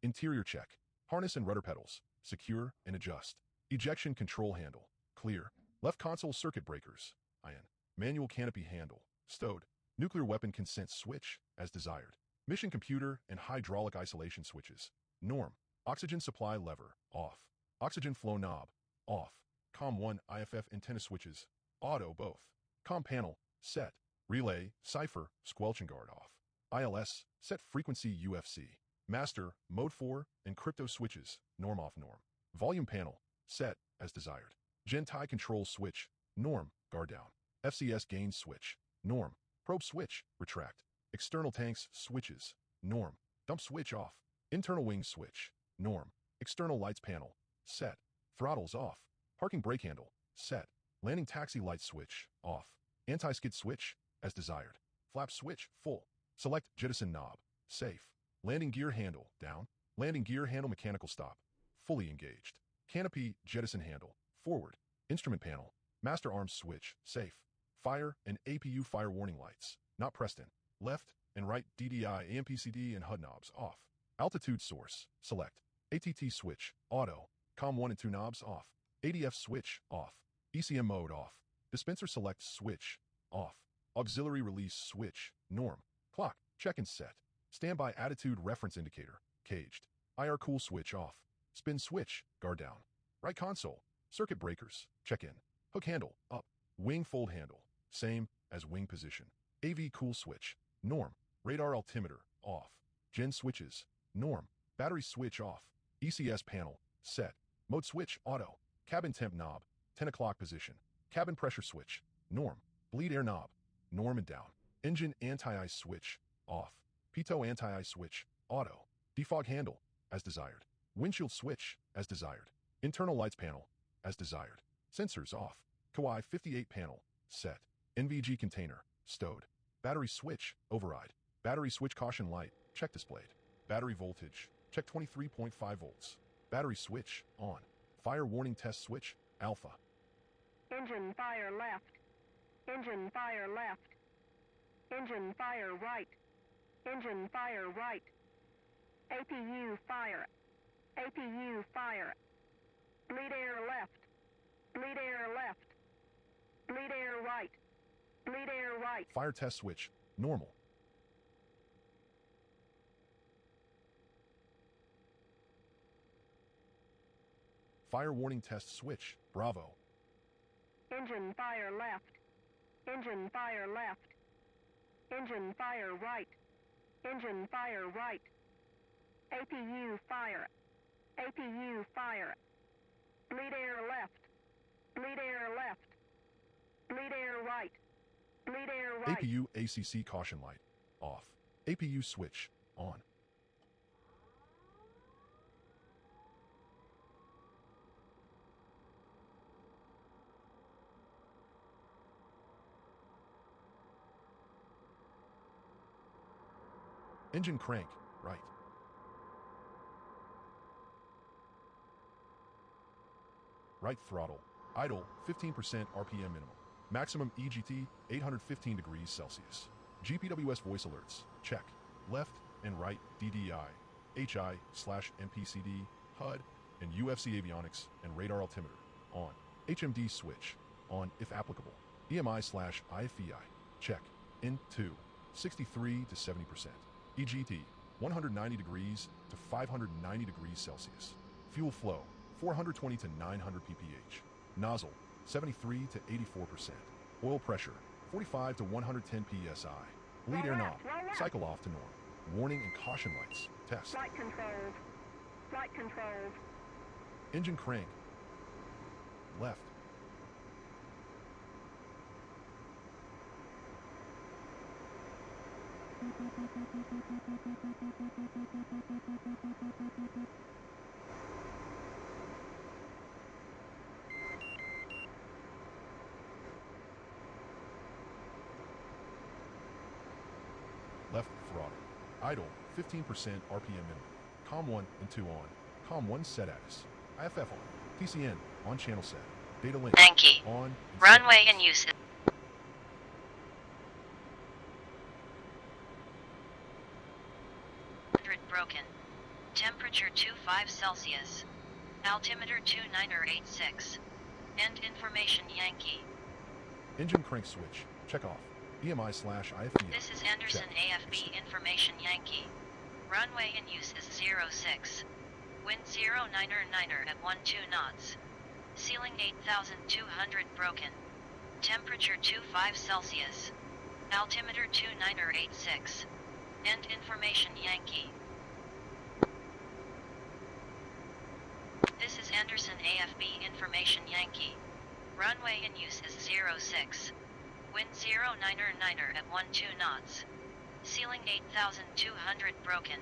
Interior check. Harness and rudder pedals. Secure and adjust. Ejection control handle. Clear. Left console circuit breakers. Iron. Manual canopy handle. Stowed. Nuclear weapon consent switch, as desired. Mission computer and hydraulic isolation switches. Norm. Oxygen supply lever. Off. Oxygen flow knob. Off. COM1 IFF antenna switches. Auto both. COM panel. Set. Relay. Cipher. Squelch and guard off. ILS. Set frequency UFC. Master. Mode 4. And crypto switches. Norm off norm. Volume panel. Set, as desired. Gen-tie control switch. Norm. Guard down. FCS gain switch. Norm. Probe switch. Retract. External tanks switches. Norm. Dump switch off. Internal wing switch. Norm. External lights panel. Set. Throttles off. Parking brake handle. Set. Landing taxi light switch. Off. Anti-skid switch. As desired. Flap switch. Full. Select jettison knob. Safe. Landing gear handle. Down. Landing gear handle mechanical stop. Fully engaged. Canopy jettison handle. Forward. Instrument panel. Master arms switch. Safe. Fire and APU fire warning lights. Not pressed in. Left and right DDI, AMPCD, and HUD knobs off. Altitude source. Select. ATT switch. Auto. COM 1 and 2 knobs off. ADF switch. Off. ECM mode off. Dispenser select switch. Off. Auxiliary release switch. Norm. Clock. Check and set. Standby attitude reference indicator. Caged. IR cool switch off. Spin switch. Guard down. Right console. Circuit breakers. Check in. Hook handle. Up. Wing fold handle. Same as wing position. AV cool switch. Norm. Radar altimeter. Off. Gen switches. Norm. Battery switch off. ECS panel. Set. Mode switch. Auto. Cabin temp knob. 10 o'clock position. Cabin pressure switch. Norm. Bleed air knob. Norm and down. Engine anti-ice switch. Off. Pitot anti-ice switch. Auto. Defog handle. As desired. Windshield switch. As desired. Internal lights panel. As desired. Sensors off. Kawai 58 panel. Set. NVG container. Stowed. Battery switch. Override. Battery switch caution light. Check displayed. Battery voltage. Check 23.5 volts. Battery switch. On. Fire warning test switch. Alpha. Engine fire left. Engine fire left. Engine fire right. Engine fire right. APU fire. APU fire. Bleed air left. Bleed air left. Bleed air right. Bleed air right. Fire test switch. Normal. Fire warning test switch. Bravo. Engine fire left. Engine fire left. Engine fire right. Engine fire right. APU fire. APU fire. Bleed air left. Bleed air left. Bleed air right. Bleed air right. APU ACC caution light. Off. APU switch. On. Engine crank. Right. Right throttle. Idle. 15% RPM minimum. Maximum EGT. 815 degrees Celsius. GPWS voice alerts. Check. Left and right DDI, HI/MPCD, HUD, and UFC avionics and radar altimeter. On. HMD switch. On if applicable. EMI/IFEI. Check. In 2. 63 to 70%. EGT. 190 degrees to 590 degrees Celsius. Fuel flow. 420 to 900 pph. Nozzle. 73 to 84%. Oil pressure. 45 to 110 psi. Bleed air knob. Cycle off to norm. Warning and caution lights. Test. Flight controls. Flight controls. Engine crank. Left. Left throttle. Idle. 15% RPM minimum. COM 1 and 2 on. COM 1 set as. IFF on. TCN on channel set. Data link. Thank you. On. And Runway set. in use. Broken. Temperature 25 Celsius. Altimeter 2986. End information Yankee. Engine crank switch. Check off. EMI/IFB. This is Anderson Check. AFB information Yankee. Runway in use is 06. Wind 09er at 12 knots. Ceiling 8,200 broken. Temperature 25 Celsius. Altimeter 2986. End information Yankee. This is Anderson AFB information Yankee. Runway in use is 06. Wind 09er at 12 knots. Ceiling 8,200 broken.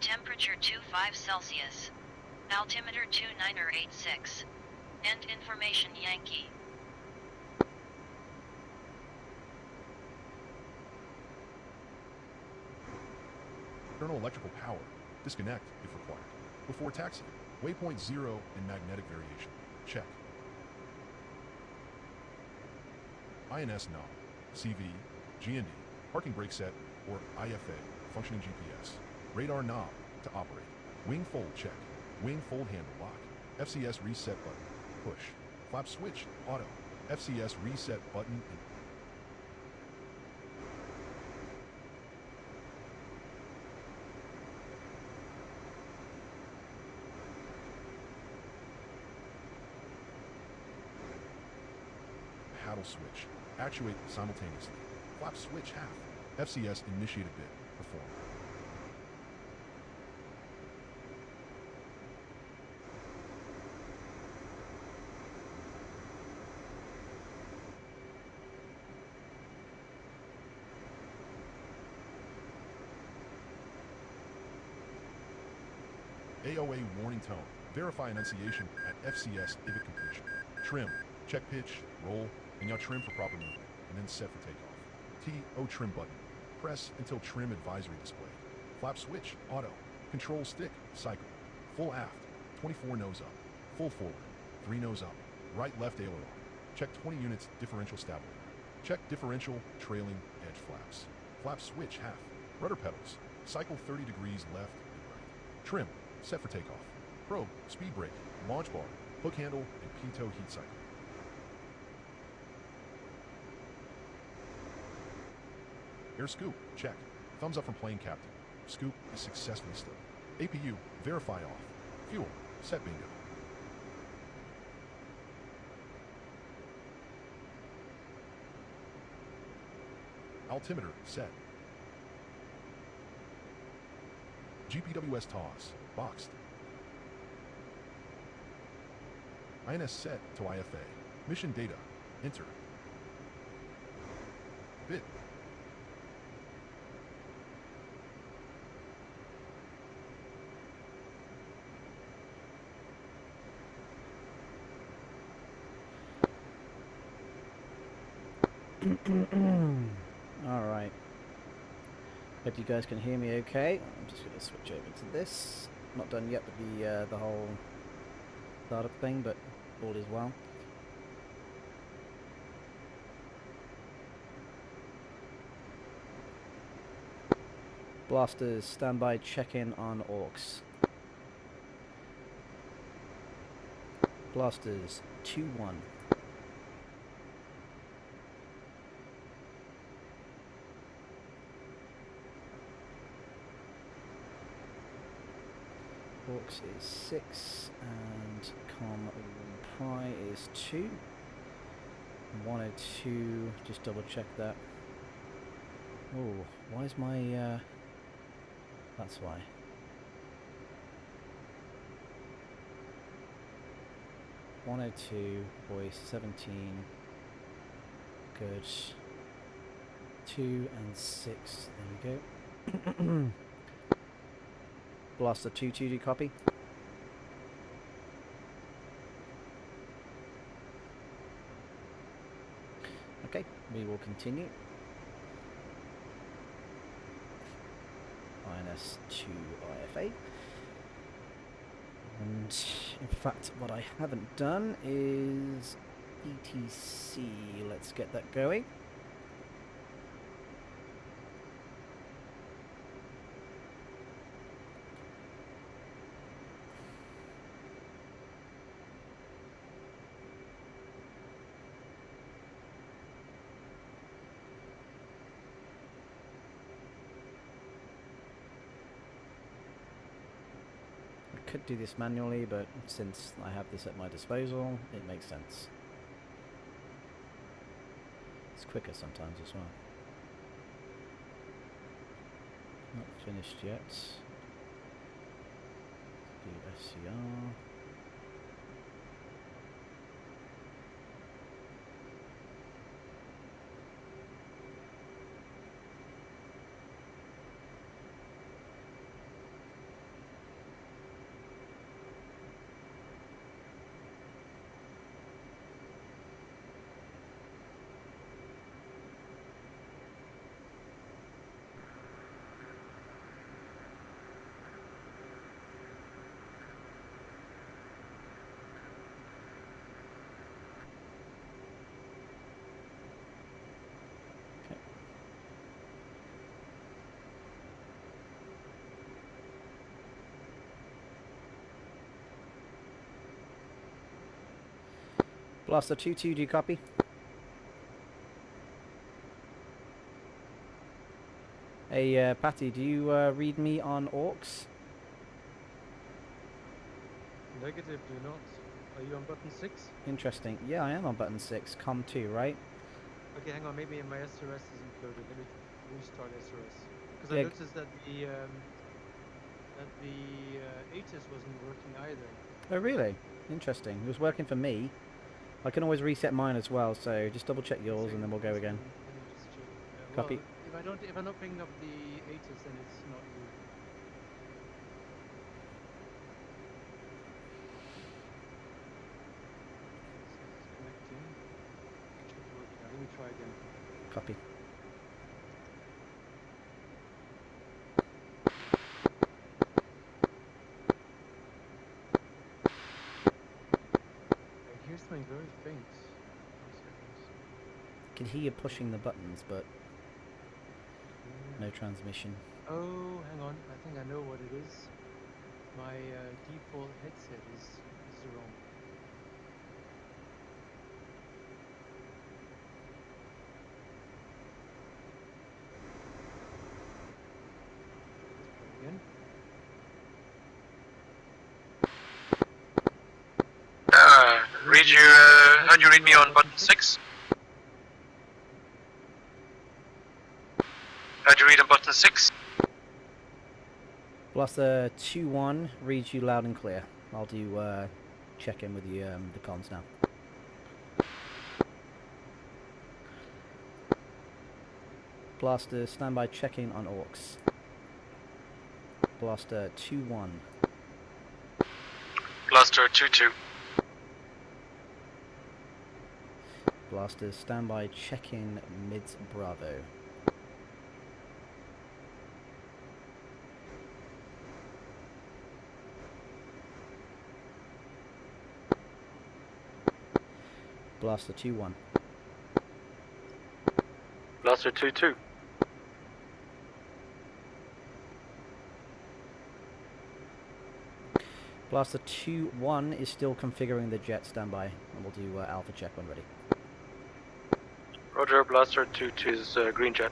Temperature 25 Celsius. Altimeter 2986. End information Yankee. Internal electrical power. Disconnect if required. Before taxi. Waypoint 0 in magnetic variation. Check. INS knob. CV, GND, parking brake set, or IFA, functioning GPS. Radar knob to operate. Wing fold check. Wing fold handle lock. FCS reset button. Push. Flap switch. Auto. FCS reset button. Paddle switch. Actuate simultaneously. Flap switch half. FCS initiated bit. Perform. AOA warning tone. Verify enunciation at FCS IVIC completion. Trim. Check pitch, roll, and now trim for proper movement, and then set for takeoff. TO trim button. Press until trim advisory display. Flap switch, auto. Control stick, cycle. Full aft, 24 nose up. Full forward, 3 nose up. Right left aileron. Check 20 units differential stabilizer. Check differential trailing edge flaps. Flap switch half. Rudder pedals. Cycle 30 degrees left and right. Trim, set for takeoff. Probe, speed brake, launch bar, hook handle, and pitot heat cycle. Air scoop, check. Thumbs up from plane captain. Scoop is successfully stowed. APU, verify off. Fuel, set bingo. Altimeter, set. GPWS TOS, boxed. INS set to IFA. Mission data, enter. Bit. Alright. Hope you guys can hear me okay. I'm just going to switch over to this. Not done yet with the whole startup thing, but all is well. Blasters, standby check-in on AUX. Blasters, 2-1. AUX is 6 and Pri is 2. 102, just double check that. Oh, why is my that's why. (102) voice 17. Good. 2 and 6. There we go. Blaster 2 copy. Okay, we will continue. INS to IFA. And in fact, what I haven't done is ETC. Let's get that going. could do this manually, but since I have this at my disposal, it makes sense. It's quicker sometimes as well. Not finished yet. Do SCR. Blaster 2-2, do you copy? Hey, Patty, do you read me on AUX? Negative, do not. Are you on button 6? Interesting. Yeah, I am on button 6, COM2, right? Okay, hang on, maybe my SRS is included. Let me restart SRS. Because Yeah. I noticed that the ATIS wasn't working either. Oh, really? Interesting. It was working for me. I can always reset mine as well, so just double check yours and then we'll go again. Let me just check. Copy. Well, if I'm not picking up the ATIS, then it's not you. It's connecting. Should work now. Let me try again. Copy. I hear something very faint. 1 second. I can hear you pushing the buttons, but no transmission. Oh, hang on. I think I know what it is. My default headset is wrong. Again. Read you, how'd you read me on button 6? How'd you read on button 6? Blaster 2-1 reads you loud and clear. I'll do check in with the comms now. Blaster standby checking on AUX. Blaster 2-1. Blaster 2-2. Blaster standby checking mids Bravo. Blaster 2-1. Blaster 2-2. Blaster 2-1 is still configuring the jet standby, and we'll do alpha check when ready. Roger, Blaster 2-2 is green jet.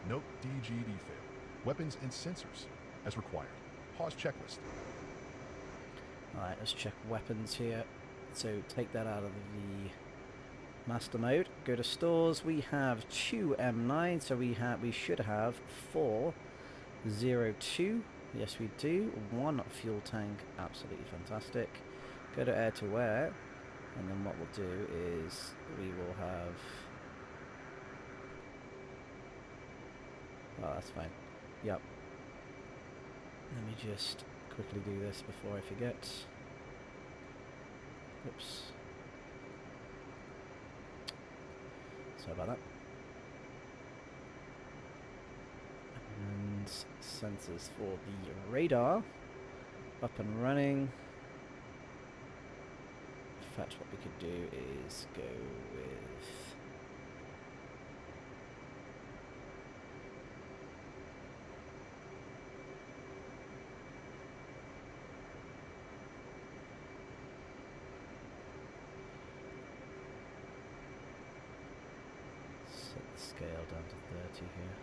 Note DGD fail. Weapons and sensors, as required. Pause checklist. Alright, let's check weapons here. So take that out of the master mode. Go to stores. We have 2 M9, so we should have 402. Yes, we do. 1 fuel tank. Absolutely fantastic. Go to air to air, and then what we'll do is we will have. Oh, that's fine. Yep. Let me just quickly do this before I forget. Oops. Sorry about that. And sensors for the radar up and running. In fact, what we could do is go with set the scale down to 30 here.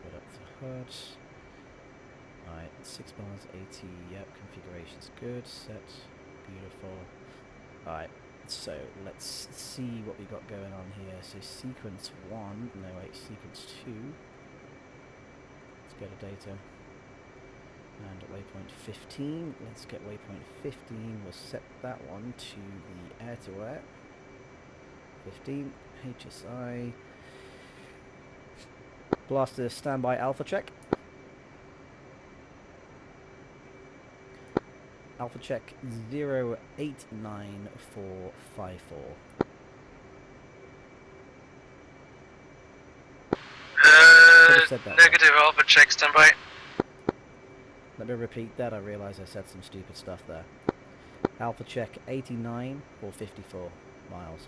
Put up the HUD. Alright, 6 bars, 80, yep, configuration's good, set, beautiful. Alright, so let's see what we got going on here. So sequence 1, no wait, sequence 2. Let's go to data. And at waypoint 15, let's get waypoint 15, we'll set that one to the air-to-air. 15, HSI. Blaster standby alpha check. Alpha check 089454. Negative alpha check standby. Let me repeat that, I realise I said some stupid stuff there. Alpha check 89 or 54 miles.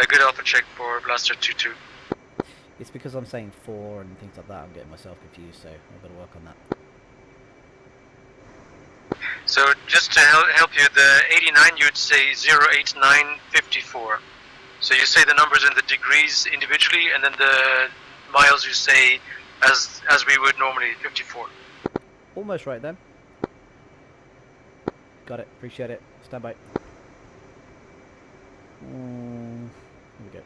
A good alpha check for Blaster 22. It's because I'm saying 4 and things like that, I'm getting myself confused, so I better work on that. So just to help you, the 89 you'd say 08954. So you say the numbers in the degrees individually, and then the miles you say as we would normally, 54. Almost right then. Got it, appreciate it. Stand by. Here we go.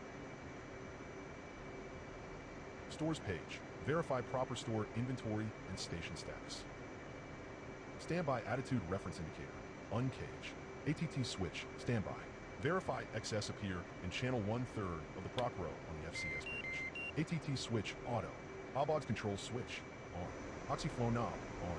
Stores page. Verify proper store inventory and station status. Standby attitude reference indicator. Uncage. ATT switch. Standby. Verify excess appear in channel 1/3 of the proc row on the FCS page. ATT switch auto. Obod control switch on. Oxyflow knob on.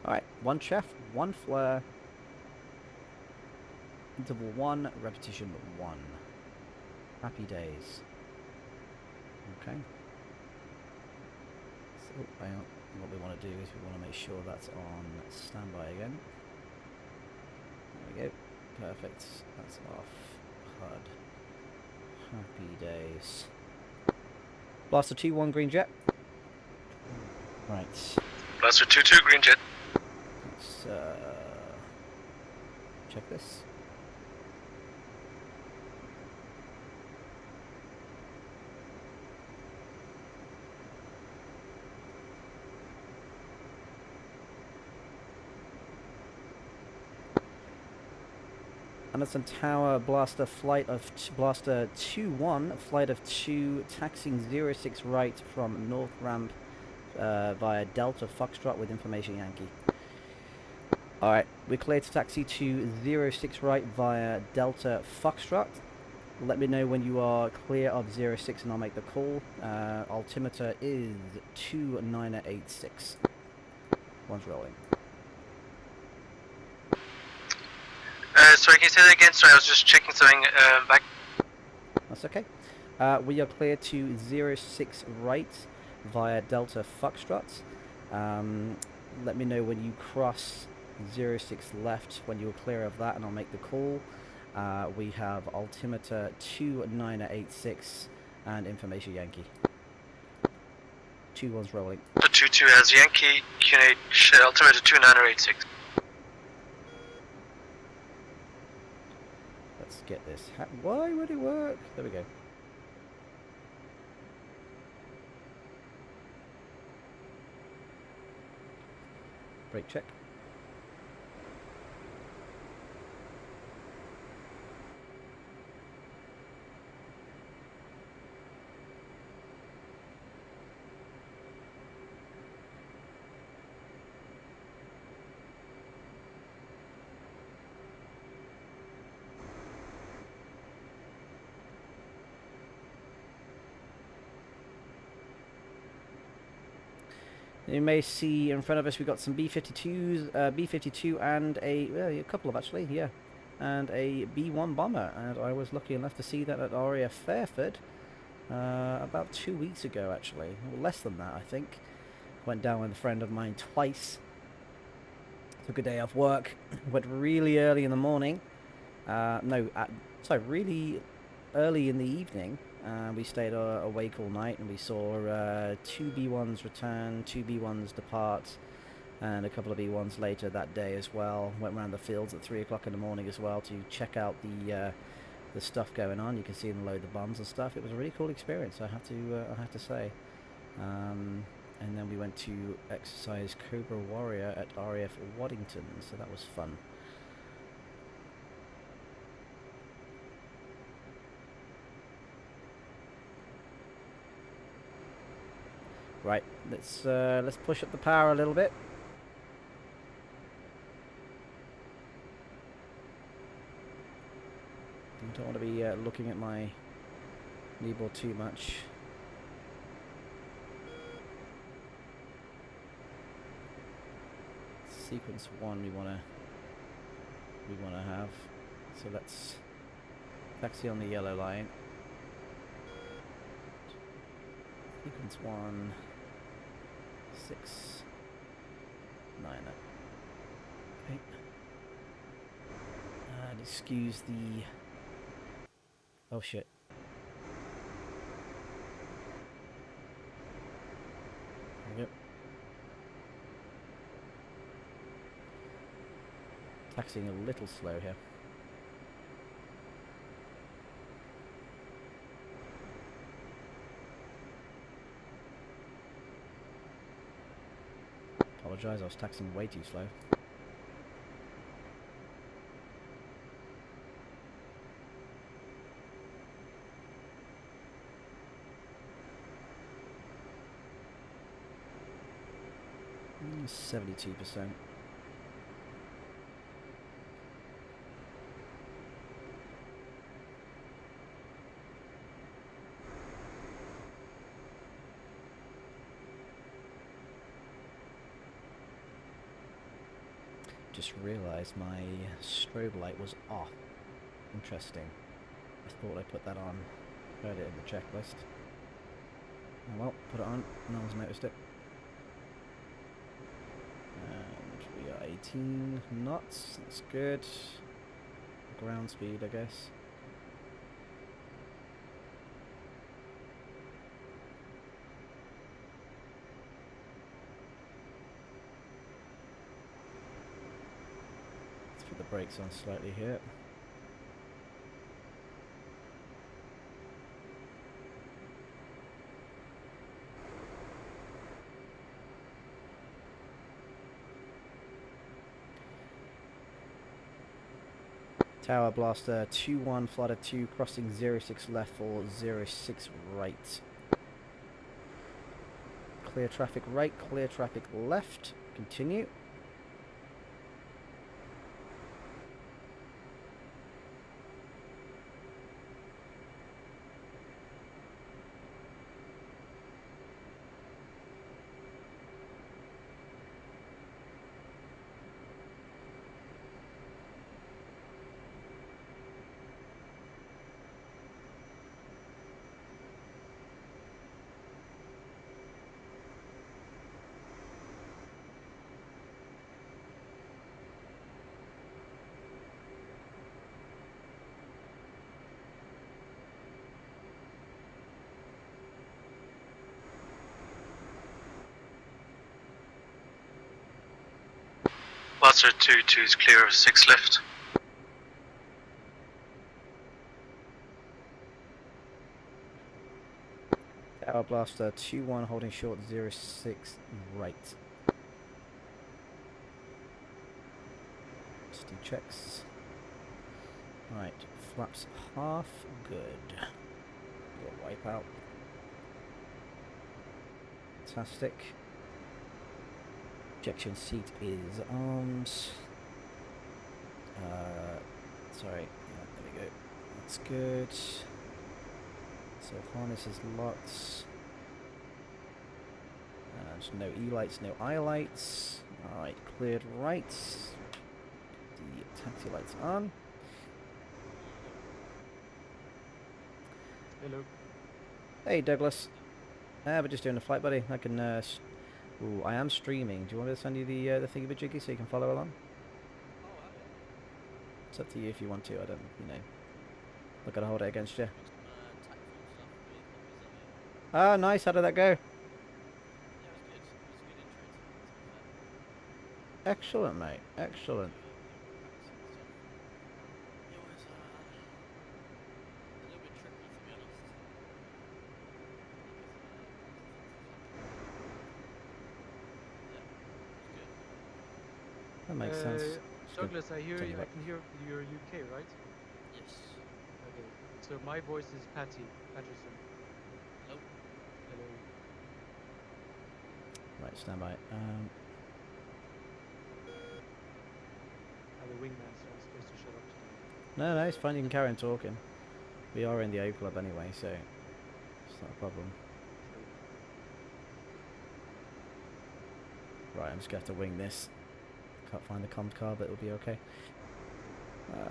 Alright, 1 chef, 1 flare. Interval 1, repetition 1. Happy days. Okay. So, what we want to do is we want to make sure that's on standby again. There we go. Perfect. That's off HUD. Happy days. Blaster 2-1 green jet. Right. Blaster 22 green jet. Let's check this. Anderson Tower, Blaster flight of Blaster 2-1, flight of 2, taxiing 06 right from North Ramp via Delta Foxtrot with information Yankee. Alright, we're clear to taxi to 06 right via Delta Foxtrot. Let me know when you are clear of 06 and I'll make the call. Altimeter is 2986. One's rolling. Sorry, can you say that again? Sorry, I was just checking something back. That's okay. We are clear to 06 right via Delta Foxtrot. Let me know when you cross 06 left when you're clear of that and I'll make the call. We have altimeter 2986 and information Yankee. 2-1's rolling. The 22 has Yankee, QNH, altimeter 2986. Let's get this. Why would it work? There we go. Brake check. You may see in front of us we've got some B-52s, B-52 and a couple of actually, yeah, and a B-1 bomber. And I was lucky enough to see that at RAF Fairford about 2 weeks ago actually, or less than that I think. Went down with a friend of mine twice. Took a day off work, went really early in the morning. Really early in the evening. We stayed awake all night, and we saw 2 B1s return, 2 B1s depart, and a couple of B1s later that day as well. Went around the fields at 3 o'clock in the morning as well to check out the stuff going on. You can see them load the bombs and stuff. It was a really cool experience, I have to say. And then we went to exercise Cobra Warrior at RAF Waddington, so that was fun. Right, let's push up the power a little bit. I don't want to be looking at my kneeboard too much. Sequence 1 we wanna have. So let's taxi on the yellow line. Sequence 1 6 9. Okay. And excuse the. Oh shit. Yep. Taxiing a little slow here. Apologise, I was taxiing way too slow. Mm, 72%. Just realised my strobe light was off. Interesting. I thought I put that on. Heard it in the checklist. Oh well, put it on. No one's noticed it. And we are 18 knots. That's good. Ground speed, I guess. Put the brakes on slightly here. Tower Blaster 2-1 flight of 2 crossing 06 left for 06 right. Clear traffic right, clear traffic left. Continue. Blaster 2-2 is clear of 6 left. Tower Blaster 2-1 holding short 06 right. Let's do checks. Right, flaps half, good. Wipe out. Fantastic. Ejection seat is arms. Sorry, yeah, there we go. That's good. So harness is locked. And no E lights, no I lights. Alright, cleared right. The taxi lights on. Hello. Hey Douglas. We're just doing a flight, buddy. I can ooh, I am streaming. Do you want me to send you the thingy-majiggy so you can follow along? It's up to you if you want to. I don't, you know. Not gonna hold it against you. Ah, nice. How did that go? Excellent, mate. Excellent. That makes sense. It's good. Douglas, I hear Tell me you. I what. can hear you're UK, right? Yes. Okay. So my voice is Patterson. Hello. Hello. Right, stand by. I'm the wingman, so I'm supposed to shut up today. No, it's fine. You can carry on talking. We are in the O Club anyway, so it's not a problem. Right, I'm just gonna have to wing this. Can't find the comms car, but it'll be okay. Okay,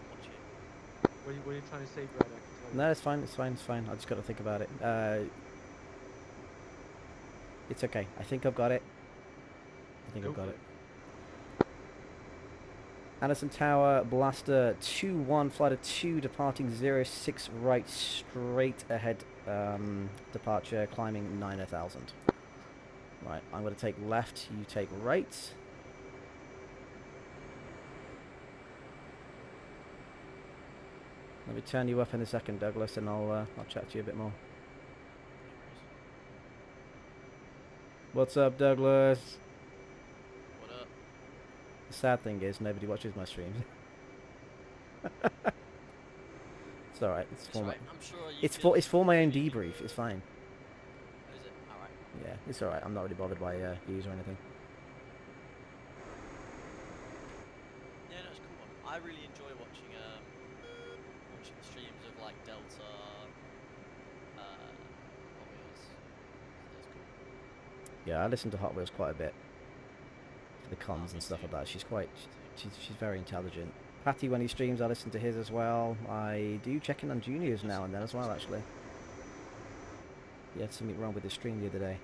watch it. What are you trying to say, Brad? I can tell you. No, it's fine. It's fine. It's fine. I just got to think about it. It's okay. I think I've got it. I think Go I've got for it. Anderson Tower, Blaster 2-1, flight of 2, departing 06 right, straight ahead, departure, climbing 9,000. Right, I'm going to take left, you take right. Let me turn you up in a second, Douglas, and I'll chat to you a bit more. What's up, Douglas? What up? The sad thing is, nobody watches my streams. It's alright. It's for right. my. I'm sure you It's for my own debrief. It's fine. Oh, is it? Alright. Yeah, it's alright. I'm not really bothered by views or anything. Yeah, no, it's a cool one. I really enjoy watching the streams of like Delta, Hot Wheels. That's cool. Yeah, I listen to Hot Wheels quite a bit for the cons me and stuff too. like that. She's very intelligent. Patty, when he streams, I listen to his as well. I do check in on Juniors now and then as well, actually. He had something wrong with his stream the other day.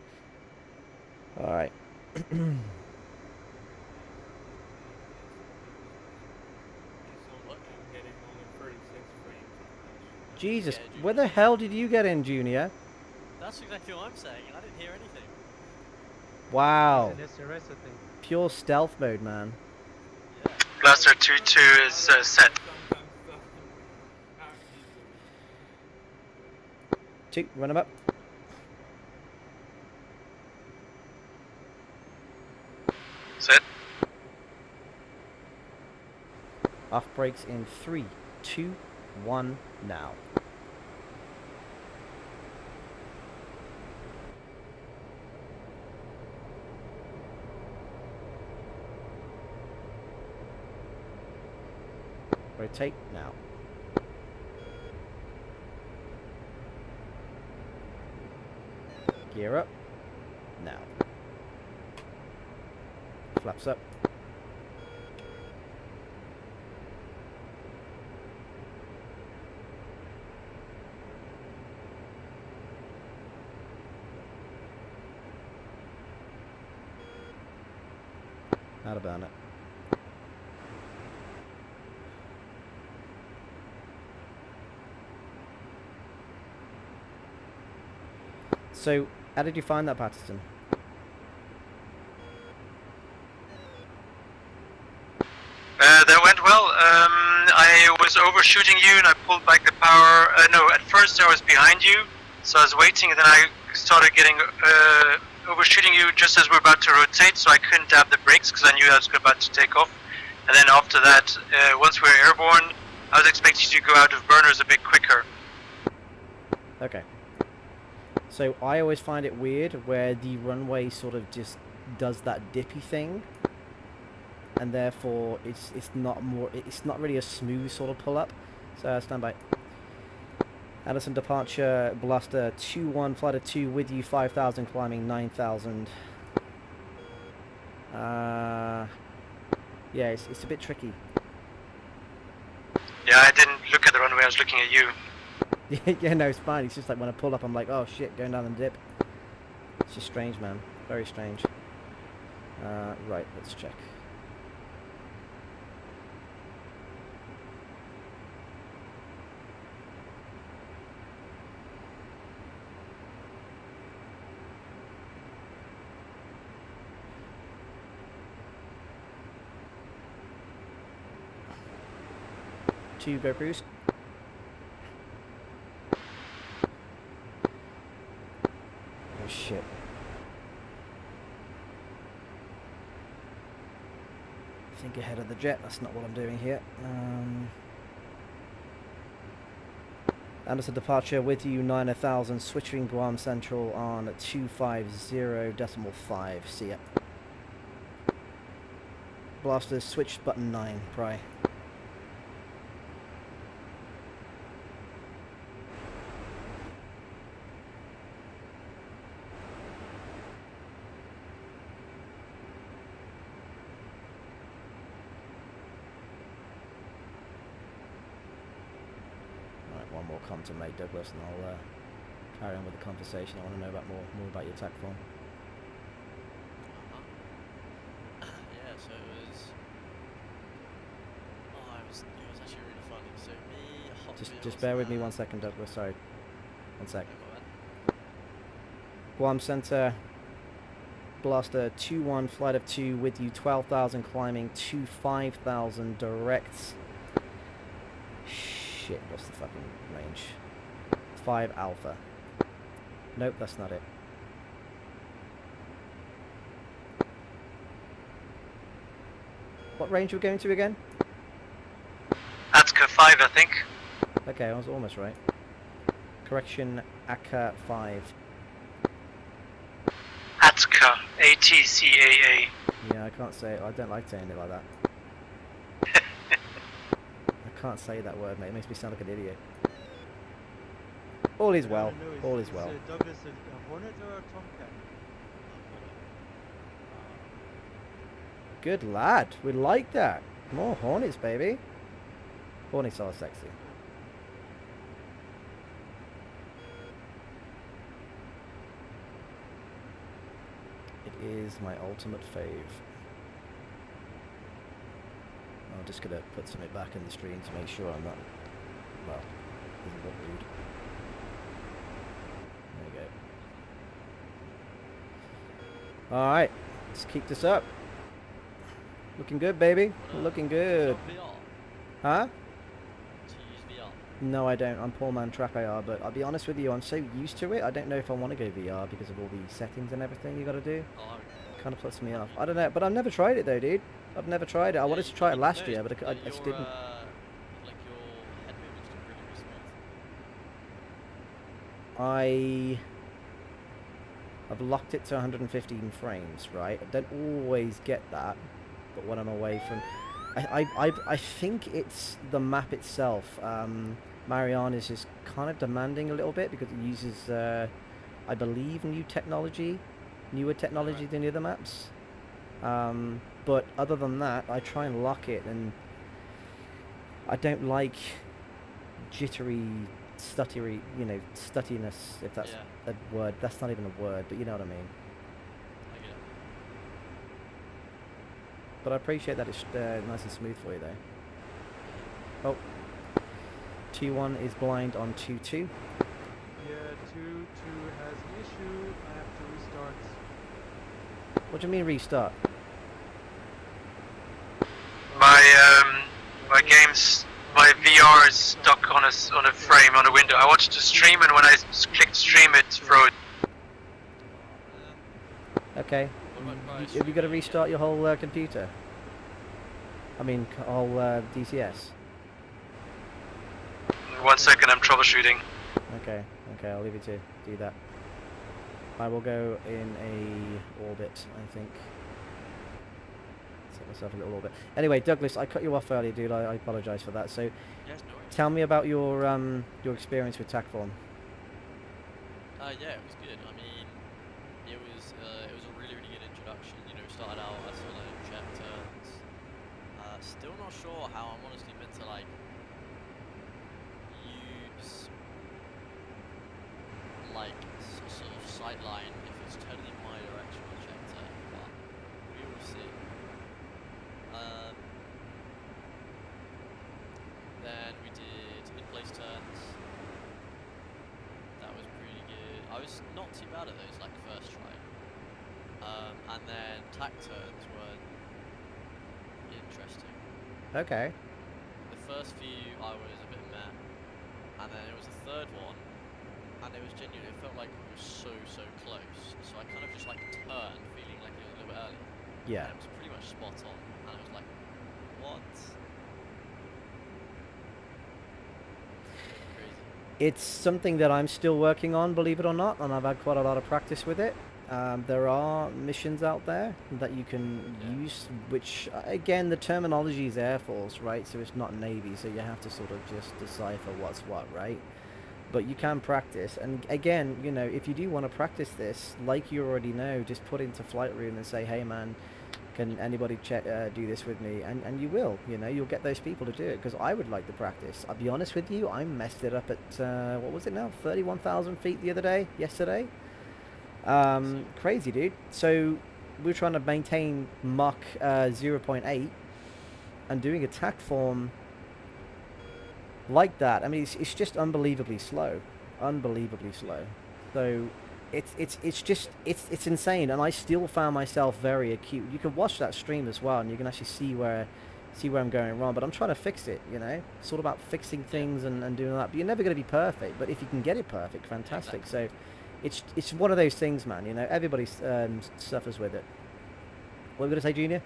Alright. Jesus, Yeah, Junior. where the hell did you get in, Junior? That's exactly what I'm saying. I didn't hear anything. Wow. It's an SRS, I think. Pure stealth mode, man. Yeah. Blaster 2-2 is set. 2, run him up. Set. Off brakes in 3, 2, 1, now. Rotate now. Gear up now. Flaps up. Out of burn it. So, how did you find that, Patterson? That went well. I was overshooting you and I pulled back the power. No, at first I was behind you, so I was waiting, and then I started getting overshooting you just as we were about to rotate, so I couldn't tap the brakes because I knew I was about to take off. And then after that, once we were airborne, I was expecting you to go out of burners a bit quicker. Okay. So I always find it weird where the runway sort of just does that dippy thing, and therefore it's not really a smooth sort of pull up. So stand by. Anderson departure, Blaster 2-1, flight of 2 with you, 5,000, climbing 9,000. Yeah, it's a bit tricky. Yeah, I didn't look at the runway, I was looking at you. Yeah, no, it's fine. It's just like when I pull up, I'm like, oh shit, going down the dip. It's just strange, man. Very strange. Right, let's check. Two, go cruise. Oh shit. Think ahead of the jet, that's not what I'm doing here. Anderson departure with you, 9,000, switching Guam Central on 250.5, see ya. Blasters, switch button 9, pry. One more comment to make, Douglas, and I'll carry on with the conversation. I want to know about more about your tech form. Yeah, so it was actually really funny. So me, Hot Just Wheels, bear with me 1 second, Douglas. Sorry, 1 sec. Okay, my bad. Guam Center, Blaster 2-1, flight of 2 with you, 12,000, climbing to 5,000 direct. Shit, what's the fucking range? 5 Alpha. Nope, that's not it. What range are we going to again? Atka 5, I think. Okay, I was almost right. Correction, ACA 5. Atka, ATCAA. Yeah, I can't say it. I don't like saying it like that. I can't say that word, mate. It makes me sound like an idiot. All is well. All is well. Douglas a Hornet or a Tomcat? Good lad. We like that. More Hornets, baby. Hornets are sexy. It is my ultimate fave. I'm just going to put something back in the stream to make sure I'm not, well, doesn't look rude. There we go. Alright, let's keep this up. Looking good, baby. Looking good. VR? Huh? To use VR? No, I don't. I'm poor man track IR, but I'll be honest with you, I'm so used to it, I don't know if I want to go VR because of all the settings and everything you got to do. Oh, Kind of puts me off. I don't know, but I've never tried it though, dude. I've never tried it. I wanted to try it last year, but I just didn't. Like your head movements look really, really smooth. I've locked it to 115 frames, right? I don't always get that, but when I'm away from, I think it's the map itself. Mariana's is kind of demanding a little bit because it uses, I believe, newer technology than the other maps. But other than that, I try and lock it, and I don't like jittery, stuttery, stuttiness, if that's a word. That's not even a word, but you know what I mean. I get it. But I appreciate that it's nice and smooth for you, though. Oh. 2-1 is blind on 2-2. Yeah, 2-2 has an issue. I have to restart. What do you mean restart? My game's, my VR is stuck on a frame on a window. I watched the stream, and when I clicked stream, it froze. Okay. Have you got to restart your whole computer? I mean, whole DCS? 1 second, I'm troubleshooting. Okay, I'll leave you to do that. I will go in a orbit, I think. So myself a little orbit. Anyway, Douglas, I cut you off earlier, dude. I apologise for that. So, Yes, no worries. tell me about your experience with TACForm. Yeah, it was good. I mean, it was a really good introduction. You know, started out I saw the check turns. Still not sure how I'm honestly meant to like use like sort of sight line if it's turning in my direction on check turn, but we will see. Then we did in-place turns. That was pretty good. I was not too bad at those, like, first try. And then tack turns were interesting. Okay. The first few I was a bit meh, and then it was the third one, and it was genuine. It felt like it was so close. So I kind of just like turned, feeling like it was a little bit early. Yeah. And it was pretty much spot on, and I was like, what? Crazy. It's something that I'm still working on, believe it or not, and I've had quite a lot of practice with it. There are missions out there that you can use, which, again, the terminology is Air Force, right? So it's not Navy, so you have to sort of just decipher what's what, right? But you can practice, and again, you know, if you do want to practice this, like you already know, just put into flight room and say, hey man, can anybody do this with me? And you will, you know, you'll get those people to do it, because I would like to practice. I'll be honest with you, I messed it up at, what was it now, 31,000 feet the other day, yesterday? Crazy, dude. So we're trying to maintain Mach 0.8 and doing a TACForm like that. I mean, it's just unbelievably slow, So it's insane, and I still found myself very acute. You can watch that stream as well, and you can actually see where I'm going wrong. But I'm trying to fix it. You know, it's all about fixing things and doing that. But you're never going to be perfect. But if you can get it perfect, fantastic. Exactly. So it's one of those things, man. You know, everybody suffers with it. What were you going to say, Junior?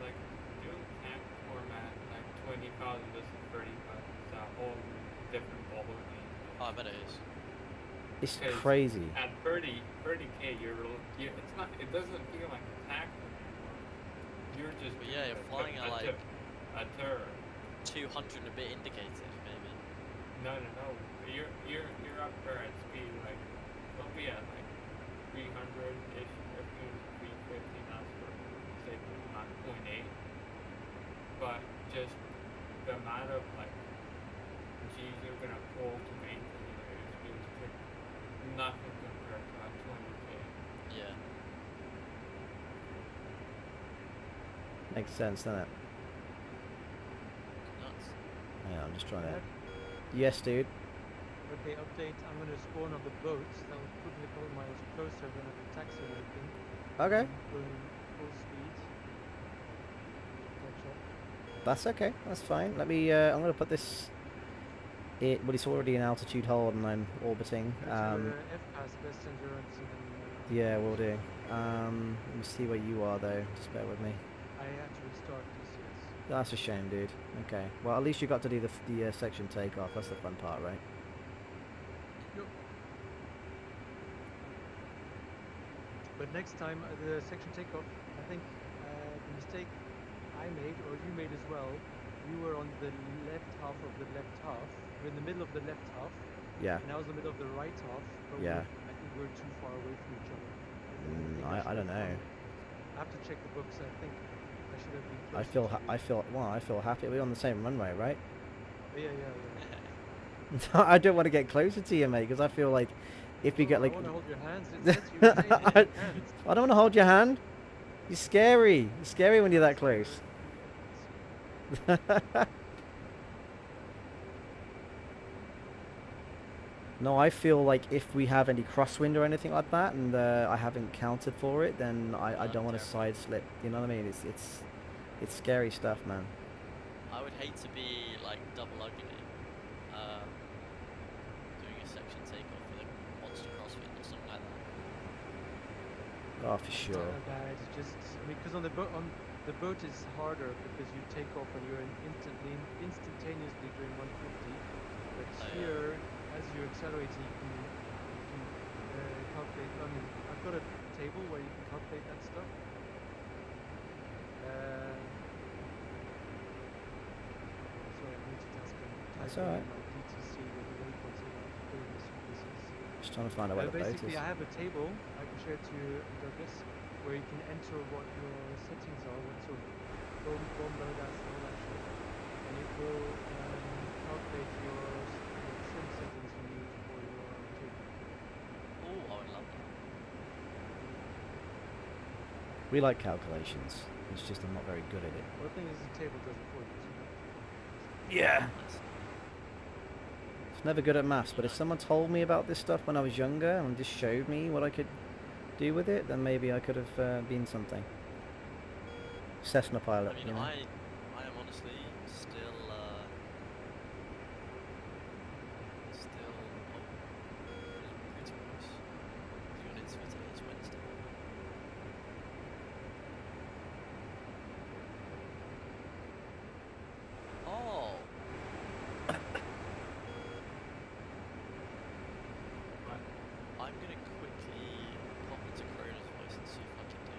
Like doing tank format like 20,000 versus 30,000 is a whole different ballgame. Oh, I bet it is. It's 'Cause crazy. At 30k, it's not. It doesn't feel like a tank anymore. You're just. But yeah, you're flying at like a turret. 200 and a bit indicated, maybe. No. You're up there at speed like. We'll be at like 300-ish, 350 knots for say Mach 0.8. But just the amount of like G's you're gonna pull to maintain it is nothing compared to like 20k. Yeah. Makes sense, doesn't it? Nuts. Yeah, I'm just trying to. Yes, dude. Okay, update. I'm going to spawn on the boat. That will put me a couple miles closer than the taxi or anything. Okay. Going full speed. Catch up. That's okay. That's fine. Let me. I'm going to put this. Well, it's already in altitude hold, and I'm orbiting. F-pass best endurance and then. Yeah, we'll do. Let me see where you are, though. Just bear with me. I had to restart this, yes. That's a shame, dude. Okay. Well, at least you got to do the section takeoff. That's the fun part, right? Yep. But next time, the section takeoff, I think the mistake I made, or you made as well, you were on the left half of the left half. We're in the middle of the left half. Yeah. And I was in the middle of the right half. But Yeah. I think we're too far away from each other. I don't know. I have to check the books. I think I should have been closer I feel happy. We're on the same runway, right? Yeah. I don't want to get closer to you, mate, because I feel like if we get like. I want to hold your hands. It says you say hold your hands. I don't want to hold your hand. You're scary. You're scary when you're that close. No, I feel like if we have any crosswind or anything like that, and I haven't counted for it, then I don't want to side slip. You know what I mean? It's scary stuff, man. I would hate to be like double ugly, doing a section takeoff with a monster crosswind or something like that. Oh, for sure. It's not bad. It's just because on the boat is harder because you take off and you're instantaneously doing 150. But here, as you're accelerating, you can calculate. I mean, I've got a table where you can calculate that stuff. Sorry, I'm multitasking. That's Typing alright. in my DTC with the waypoints that I'm doing this. Just trying to find out where the boat Basically, is. I have a table I can share to Douglas where you can enter what your settings are, what sort of bomb load and all that shit, and it will calculate your trim settings you need for your table. Oh, I would love that. We like calculations. It's just I'm not very good at it. Well, the thing is, the table does it for you. Yeah. Nice. It's never good at maths, but if someone told me about this stuff when I was younger and just showed me what I could do with it, then maybe I could have been something. Cessna pilot, I mean, you know. I am honestly still, oh, pretty close. The units for today is Wednesday. Oh! I'm gonna quickly pop into Corona's voice and see if I can do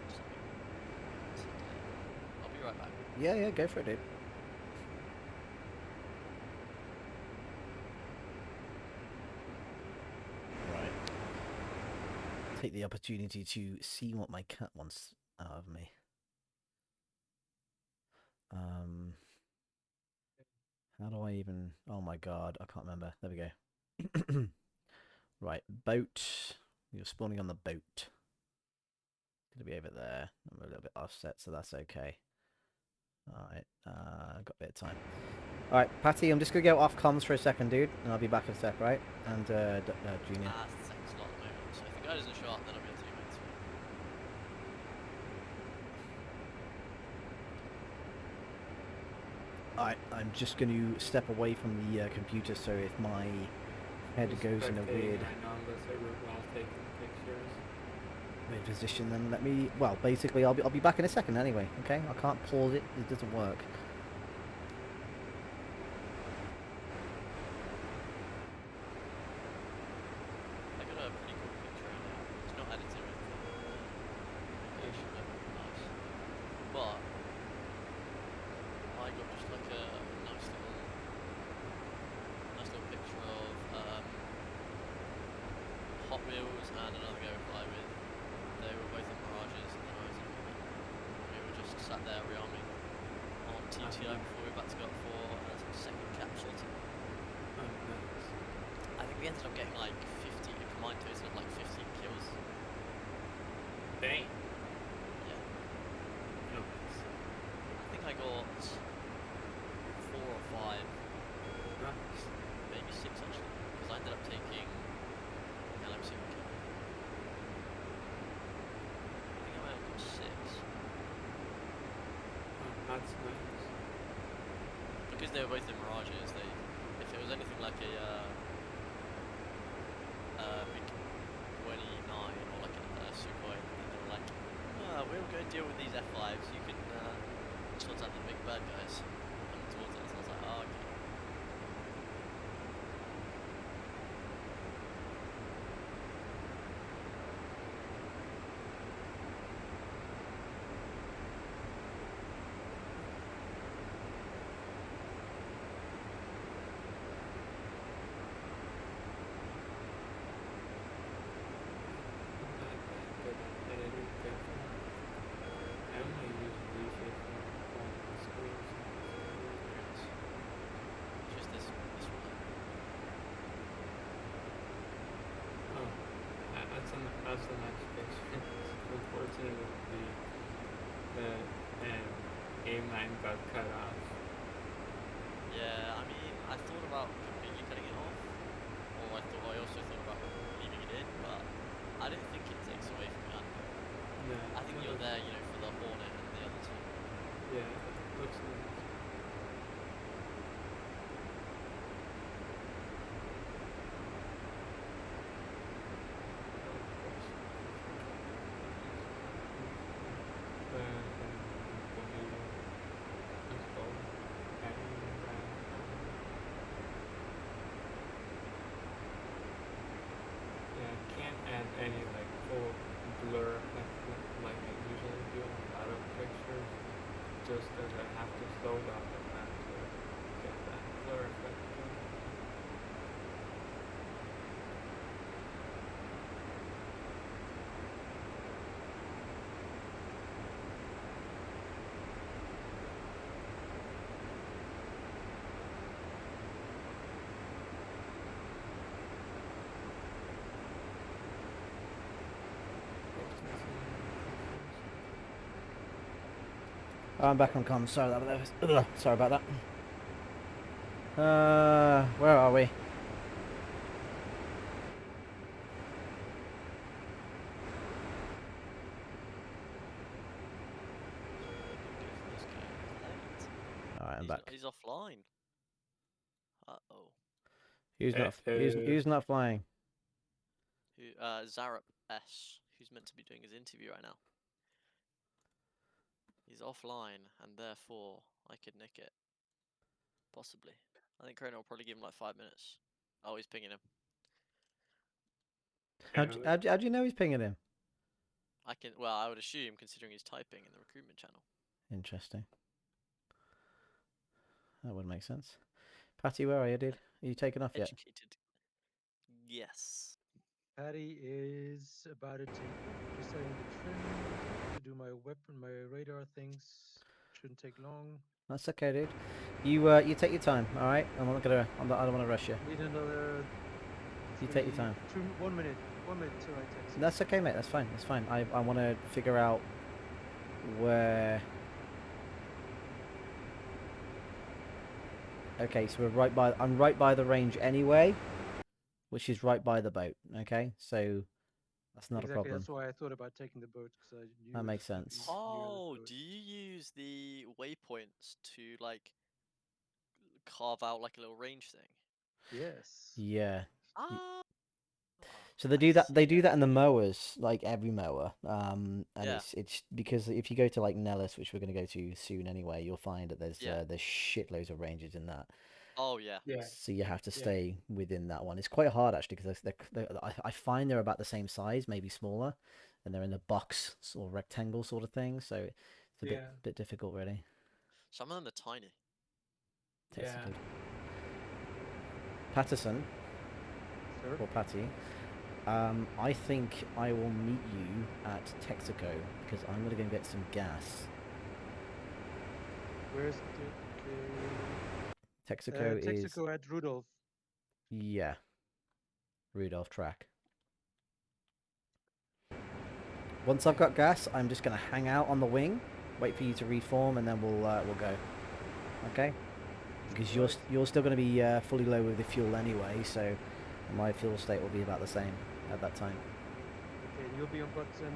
something today. I'll be right back. Yeah, yeah, go for it, dude. Right. Take the opportunity to see what my cat wants out of me. How do I even... Oh my god, I can't remember. There we go. Right, boat. You're spawning on the boat. Gonna be over there. I'm a little bit offset, so that's okay. Alright, got a bit of time. Alright, Patty, I'm just gonna go off comms for a second, dude, and I'll be back in a sec, right? And, Junior. It's the second slot at the moment, so if the guy doesn't show up, then I'll be able to take minutes. Alright, I'm just going to step away from the computer, so if my head goes in a weird position, then let me... Well, basically, I'll be back in a second anyway, okay? I can't pause it, it doesn't work. I got a pretty cool picture right now. It's not edited with location, but nice. But I got just like a nice little picture of Hot Wheels and another guy we fly with. They were both in Mirages, and then I was in one. We were just sat there rearming on TTI before we were about to go up for a second capsule. I think we ended up getting like 50, a combined total of like 15 kills. Dang. Yeah. I think I got 4 or 5, maybe 6 actually, because I ended up taking LMC and kill. I think I might have got 6. That's nice. Because they were both in Mirages, if it was anything like a big 29 or like a Sukhoi, then they were like, we'll go deal with these F5s, you can sort out the big bad guys coming towards us. I was like, oh, okay. Just this one. That's a nice picture. Unfortunately, the A9 got cut off. Yeah, I mean, I thought about completely cutting it off, or I also thought about leaving it in, but I don't think it takes away from that. Yeah, I think you're there, you know, for the Hornet and the other two. Yeah, it looks nice. Yeah, can't add any like full because I have to slow down the map to get that blur effect going. Oh, I'm back on comms. Sorry, sorry about that. Where are we? This guy is late. All right, I'm back. He's offline. Uh-oh. Who's not flying? Zarup S, who's meant to be doing his interview right now. He's offline, and therefore I could nick it. Possibly. I think Chrono will probably give him like 5 minutes. Oh, he's pinging him. How'd you know he's pinging him? Well, I would assume, considering he's typing in the recruitment channel. Interesting. That would make sense. Patty, where are you, dude? Are you taken off yet? Educated. Yes. Patty is about to take off. Just setting the trim to do my radar things. Shouldn't take long. That's okay, dude. You take your time, all right? I don't want to rush you. Need another. You take your time. 1 minute. 1 minute till I text. That's okay, mate. That's fine. That's fine. I want to figure out where. Okay, so I'm right by the range anyway, which is right by the boat. Okay, so that's not a problem. That's why I thought about taking the boat, because I knew that makes sense. Oh, do you use the waypoints to like carve out like a little range thing? Yes. Yeah. Ah. So they do that. They do that in the mowers, like every mower. And Yeah. it's because if you go to like Nellis, which we're going to go to soon anyway, you'll find that there's shitloads of ranges in that. Oh yeah. Yeah. So you have to stay within that one. It's quite hard actually because I find they're about the same size, maybe smaller, and they're in a box or rectangle sort of thing. So it's a bit difficult, really. Some of them are tiny. Yeah. Patterson. Sir? Or Patty. I think I will meet you at Texaco because I'm going to go and get some gas. Where's Texaco is... Texaco at Rudolph. Yeah. Rudolph track. Once I've got gas, I'm just going to hang out on the wing, wait for you to reform, and then we'll go. Okay? Because you're still going to be fully low with the fuel anyway, so my fuel state will be about the same at that time. Okay, you'll be on button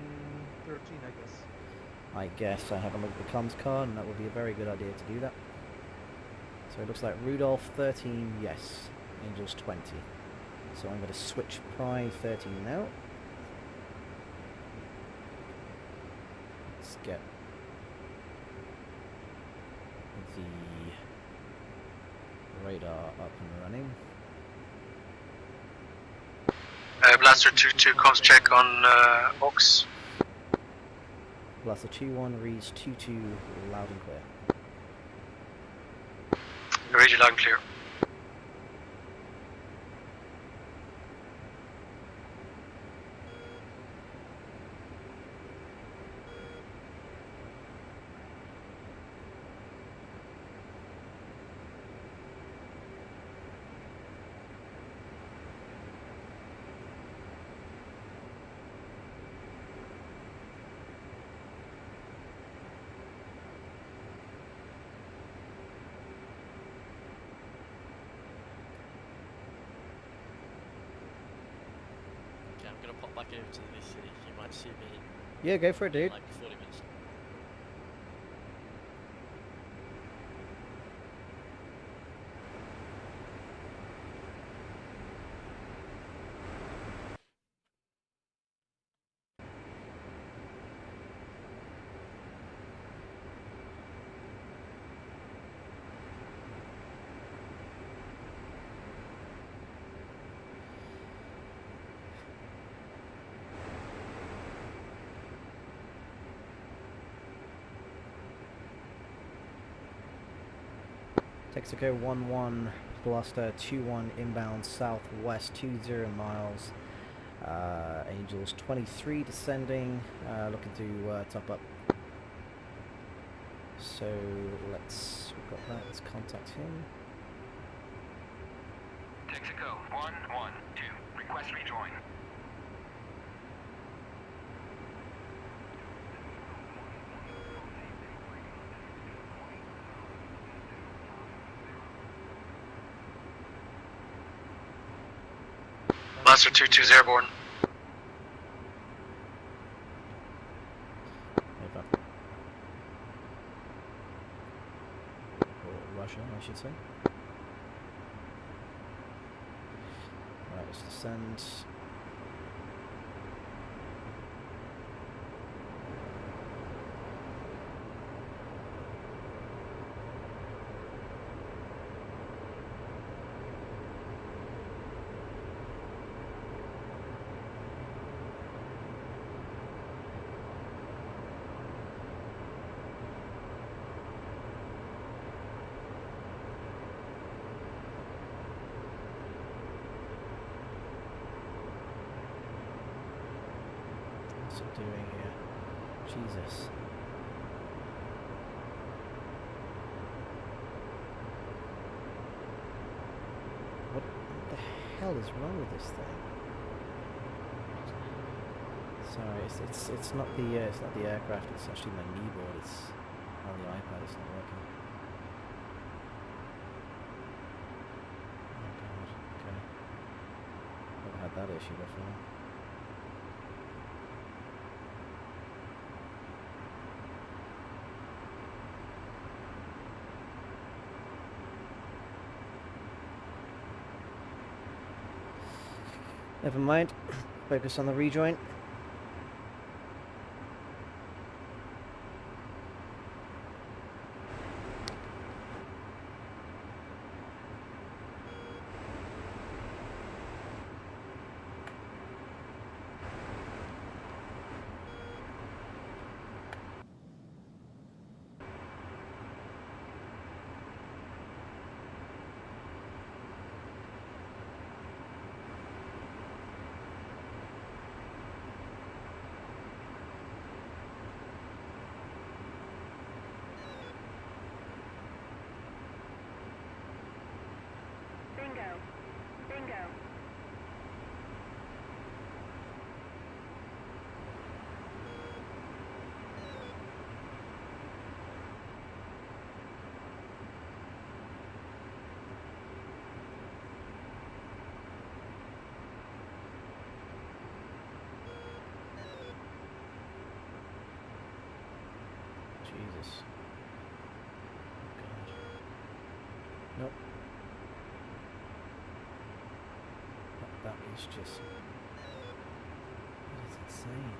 13, I guess. I guess I have a look at the comms card, and that would be a very good idea to do that. So it looks like Rudolph 13, yes. Angels 20. So I'm going to switch Pride 13 now. Let's get the radar up and running. Blaster 2-2 comms check on Ox. Blaster 2-1 reads 2-2 loud and clear. Radio loud and clear. I'm gonna pop back over to the VC. You might see me. Yeah, go for it, dude. Like 40 minutes. Texaco 11, Blaster 21 inbound southwest 20 miles. Angels 23 descending, looking to top up. So we've got that, let's contact him. Texaco 112, request rejoin. Blaster 22's airborne. Over. Or Russia, I should say. Right, let's descend. What's it doing here? Jesus. What the hell is wrong with this thing? Sorry, it's not the aircraft. It's actually my kneeboard. It's on the iPad. It's not working. Oh god. Okay. Never had that issue before. Never mind. Focus on the rejoin. Bingo. Bingo. Jesus. God. Nope. That is just... That is insane.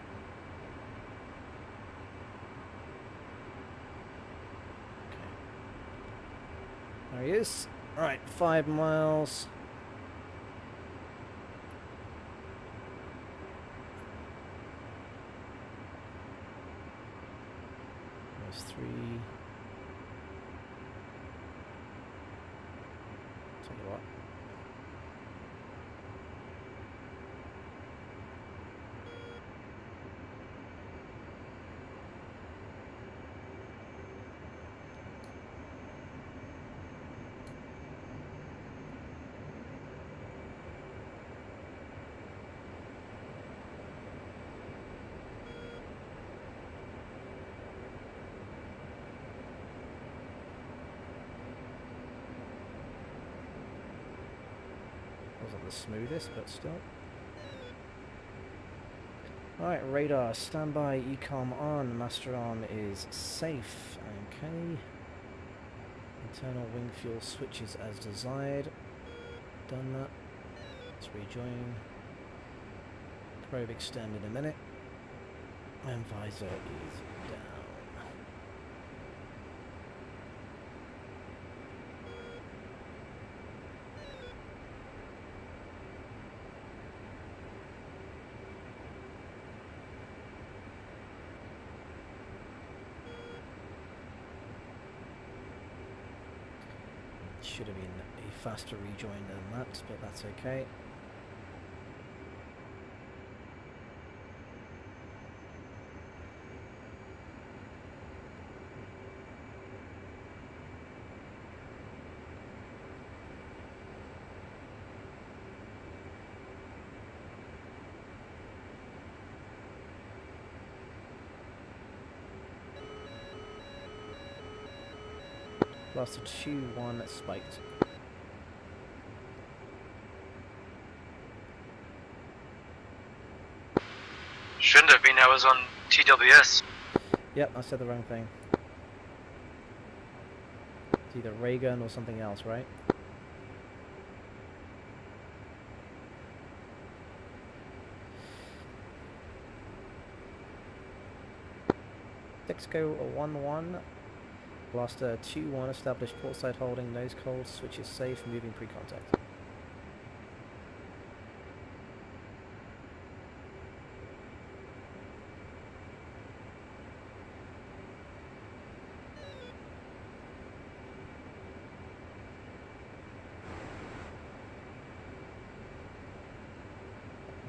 Okay. There he is. Right, 5 miles. There's 3. Tell you what. Wasn't the smoothest, but still. Right, radar, standby, ECOM on, master on is safe. Okay. Internal wing fuel switches as desired. Done that. Let's rejoin. Probe extend in a minute. And visor is down. Should have been a faster rejoin than that, but that's okay. Blaster 2-1 spiked. Shouldn't have been, I was on TWS. Yep, I said the wrong thing. It's either ray gun or something else, right? Texaco 1-1. Blaster 2-1 established portside holding, nose cold, switch is safe, moving pre-contact.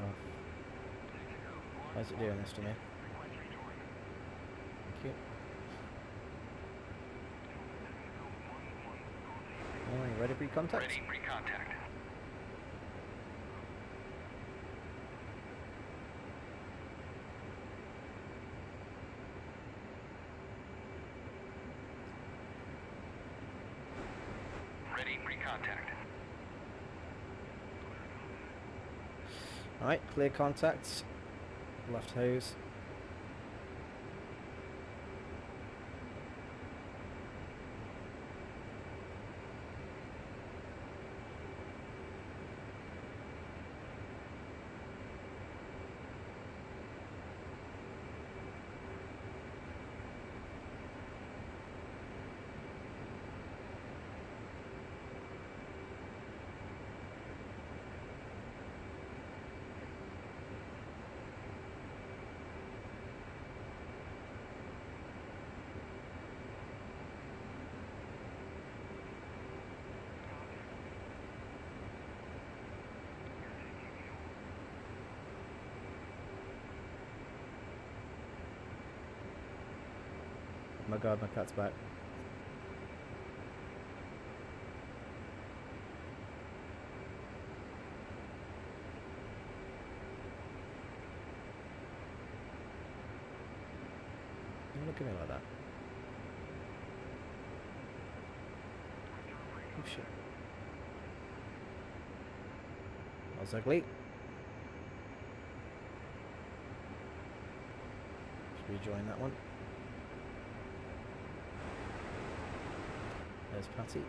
Oh. Why is it doing this to me? Thank you. Alright, ready pre-contact? Ready, pre-contact. Ready, pre-contact. Alright, clear contacts. Left hose. Oh my god, my cat's back. Don't look at me like that. Oh shit. That was ugly. Let's rejoin that one. There's Patty.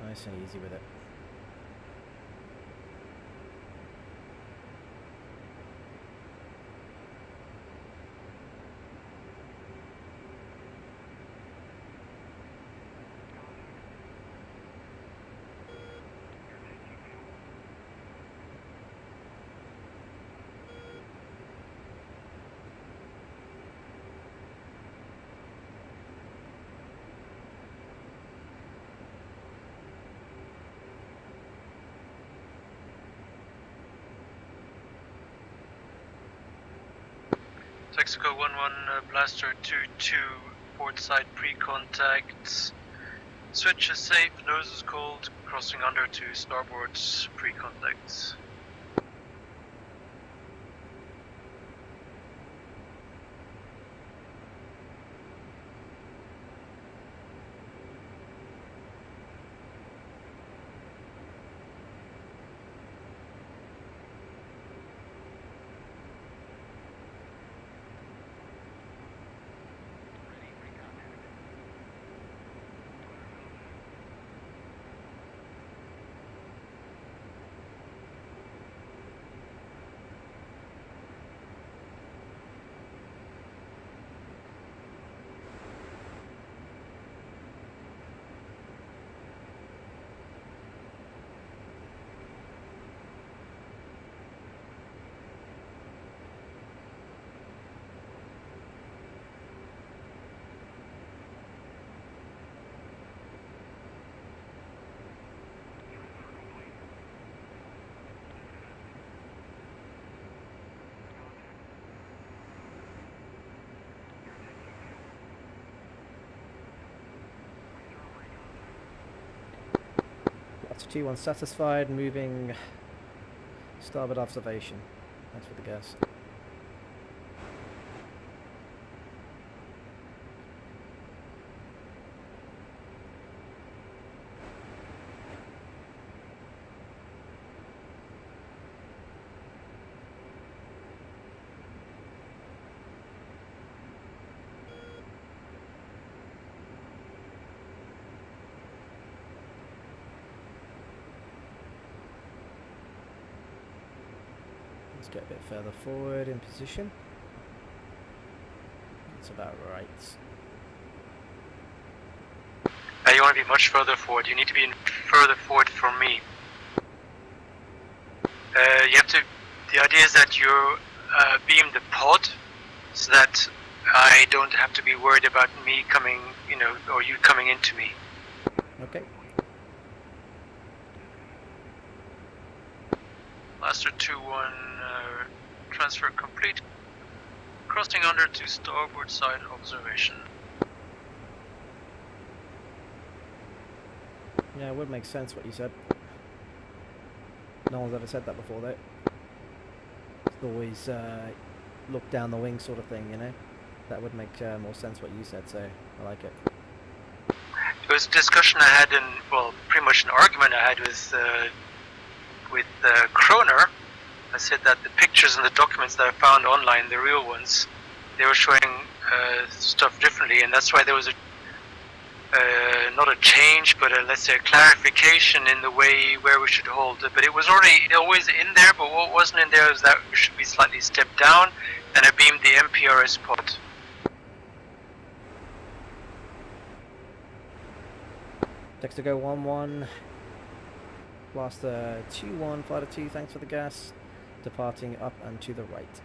Nice and easy with it. Texaco 1-1, Blaster 2-2, port side pre-contact. Switch is safe, nose is cold, crossing under to starboard pre-contact. So 2-1 satisfied, moving starboard observation. Thanks for the gas. Let's get a bit further forward in position. That's about right. You want to be much further forward. You need to be further forward from me. You have to. The idea is that you beam the pod, so that I don't have to be worried about me coming, or you coming into me. Okay. Master 2-1, transfer complete. Crossing under to starboard side observation. Yeah, it would make sense what you said. No one's ever said that before, though. It's always look down the wing sort of thing, you know? That would make more sense what you said, so I like it. It was a discussion I had, pretty much an argument I had with Kroner. I said that the pictures and the documents that I found online, the real ones, they were showing stuff differently, and that's why there was not a change, but let's say a clarification in the way where we should hold it. But it was already always in there, but what wasn't in there is that we should be slightly stepped down, and I beamed the MPRS pod. Dexter go 1-1. Blaster 2-1, fighter 2, thanks for the gas. Departing up and to the right.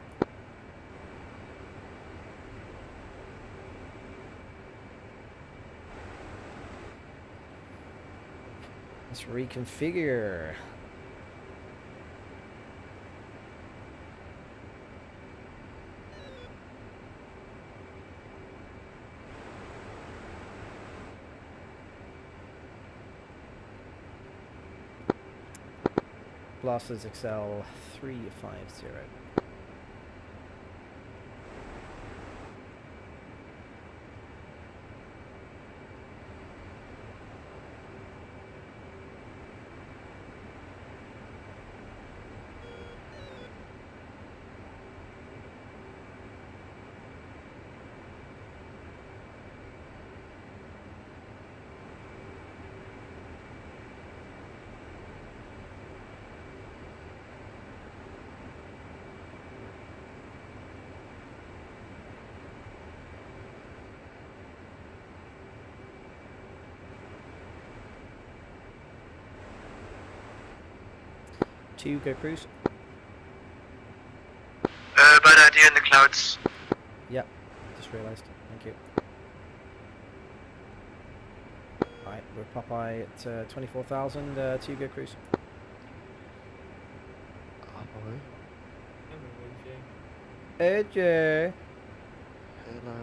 Let's reconfigure. Blasters Excel 350. Two, go cruise. Bad idea in the clouds. Yep, just realised. Thank you. Alright, we're Popeye at 24,000, two, go cruise. AJ! Hello.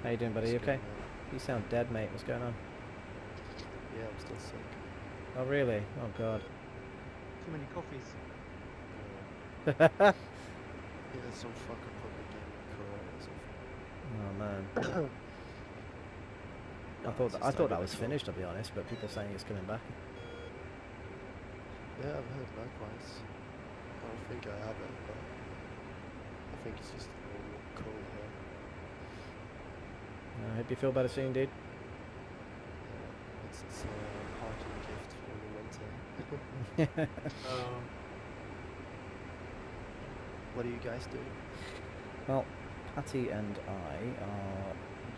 How you doing, buddy? You okay? You sound dead, mate. What's going on? Yeah, I'm still sick. Oh, really? Oh, God. Too many coffees. Yeah, some fucker probably gave me corona or something. Oh, man. I thought that was finished, I'll be honest, but people saying it's coming back. Yeah, I've heard likewise. I don't think I have it, but I think it's just a normal cold here. I hope you feel better soon, dude. Yeah, it's a parting gift for the winter. What do you guys do? Well, Patty and I are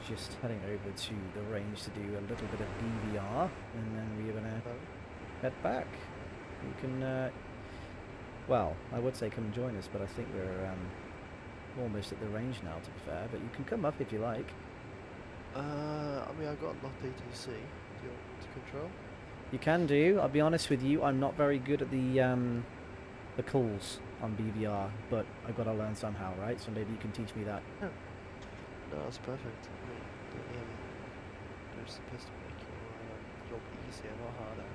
just heading over to the range to do a little bit of BVR, and then we're going to head back. You can, well, I would say come and join us, but I think we're almost at the range now, to be fair, but you can come up if you like. I mean, I got a lot ATC. Do you want to control? You can do. I'll be honest with you, I'm not very good at the calls on BVR, but I've got to learn somehow, right? So maybe you can teach me that. No, that's perfect. I mean, they're supposed to make your job easier, not harder.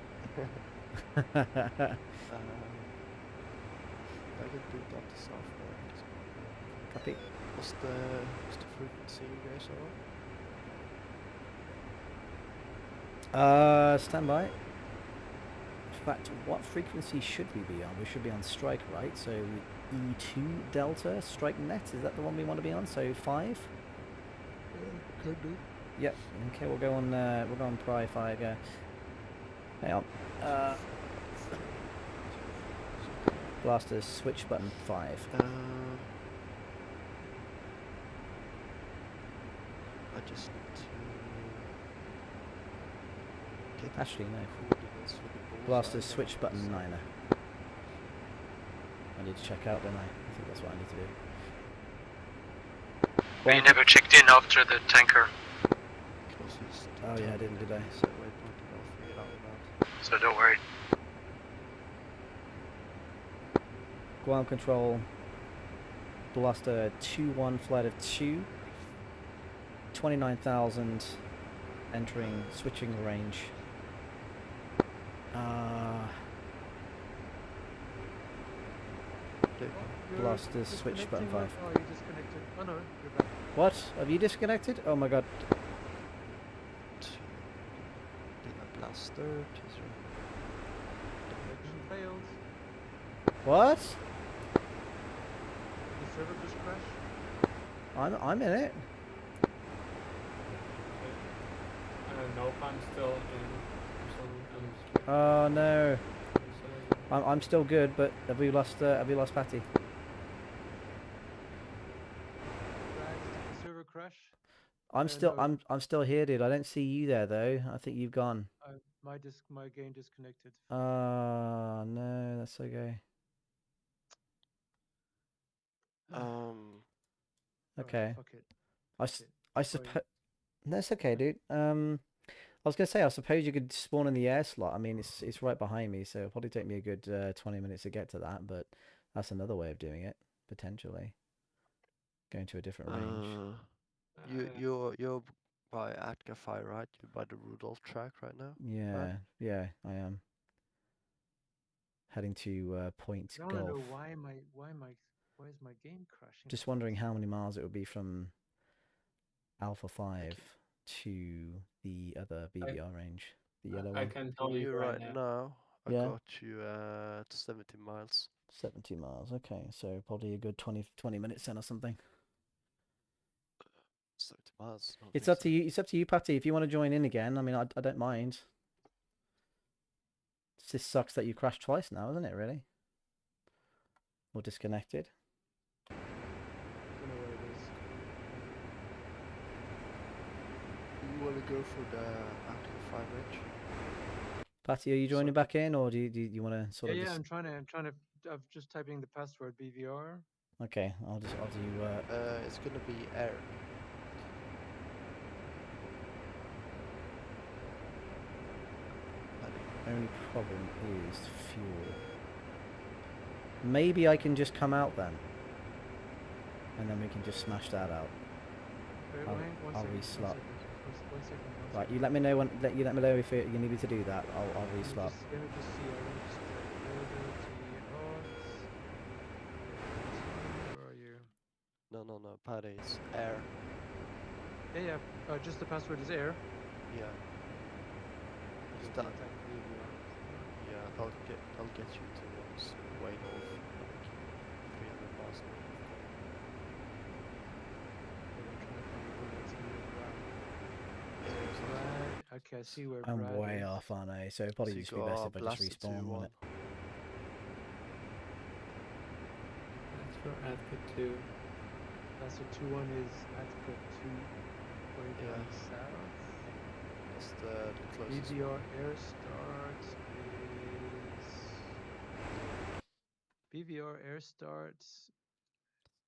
I can do that to software. Copy. What's the frequency you guys are on? Stand by. In fact, what frequency should we be on? We should be on strike, right? So E2 Delta strike net. Is that the one we want to be on? So 5. Could do. Yep. Okay, we'll go on. We'll go on Pry 5. Yeah. Hang on. Blaster switch button 5. I just need to get Actually, no. coordinates for the bullseye. Blaster switch button 9. I need to check out, don't I? I think that's what I need to do. But you never checked in after the tanker, Oh yeah, I didn't, did I? So waypoint and I'll figure it out about. so don't worry. Ground control. Blaster 2-1 flight of 2. 29,000 entering switching range. Blaster switch button 5. Oh, you disconnected. Oh no, you're back. What? Have you disconnected? Oh my god. Blaster. Connection failed. What? The server just crashed. I'm in it. Nope, I'm still in. Oh no. I'm still good, but have we lost Patty? Brad, did the server crash? I'm no. I'm still here, dude. I don't see you there though. I think you've gone. My game disconnected. Oh no, that's okay. Okay. Fuck it. I suppose that's okay, dude. I was gonna say, I suppose you could spawn in the air slot. I mean, it's right behind me, so it'll probably take me a good 20 minutes to get to that. But that's another way of doing it, potentially. Going to a different range. You're by Atkafy, right? You're by the Rudolph track right now? Yeah, right? yeah, I am. Heading to Point I want to know Golf. why is my game crashing? Just wondering how many miles it would be from Alpha 5 to the other BBR range, the yellow one. I can tell you right now. I got you at 70 miles. 70 miles, okay. So probably a good 20 minutes then or something. 70 miles. It's up to you. It's up to you, Patty. If you want to join in again, I mean, I don't mind. It just sucks that you crashed twice now, isn't it? Really? Or disconnected. I don't know where it is. You want to go for the Atkafy range? Patty, are you joining back in, or do you want to sort of? Yeah, I'm trying to. I'm just typing the password BVR. Okay, I'll do. It's gonna be air. Only problem is fuel. Maybe I can just come out then, and then we can just smash that out. I'll reslot. One second. Right, you let me know when. You let me know if you need me to do that. I'll reslot. Let me just see. Where are you? No, Paddy, it's air. Yeah. Just the password is air. Yeah. Is that? Yeah, I'll get you to wait off like 300 miles. Okay, I see where I'm Brad way is. off, aren't I? So it'd probably So just be best if I just respawn, wouldn't it? That's for Atka 2. That's what 2-1 is Atka 2 going down south. That's the closest. BVR air start is BVR air starts.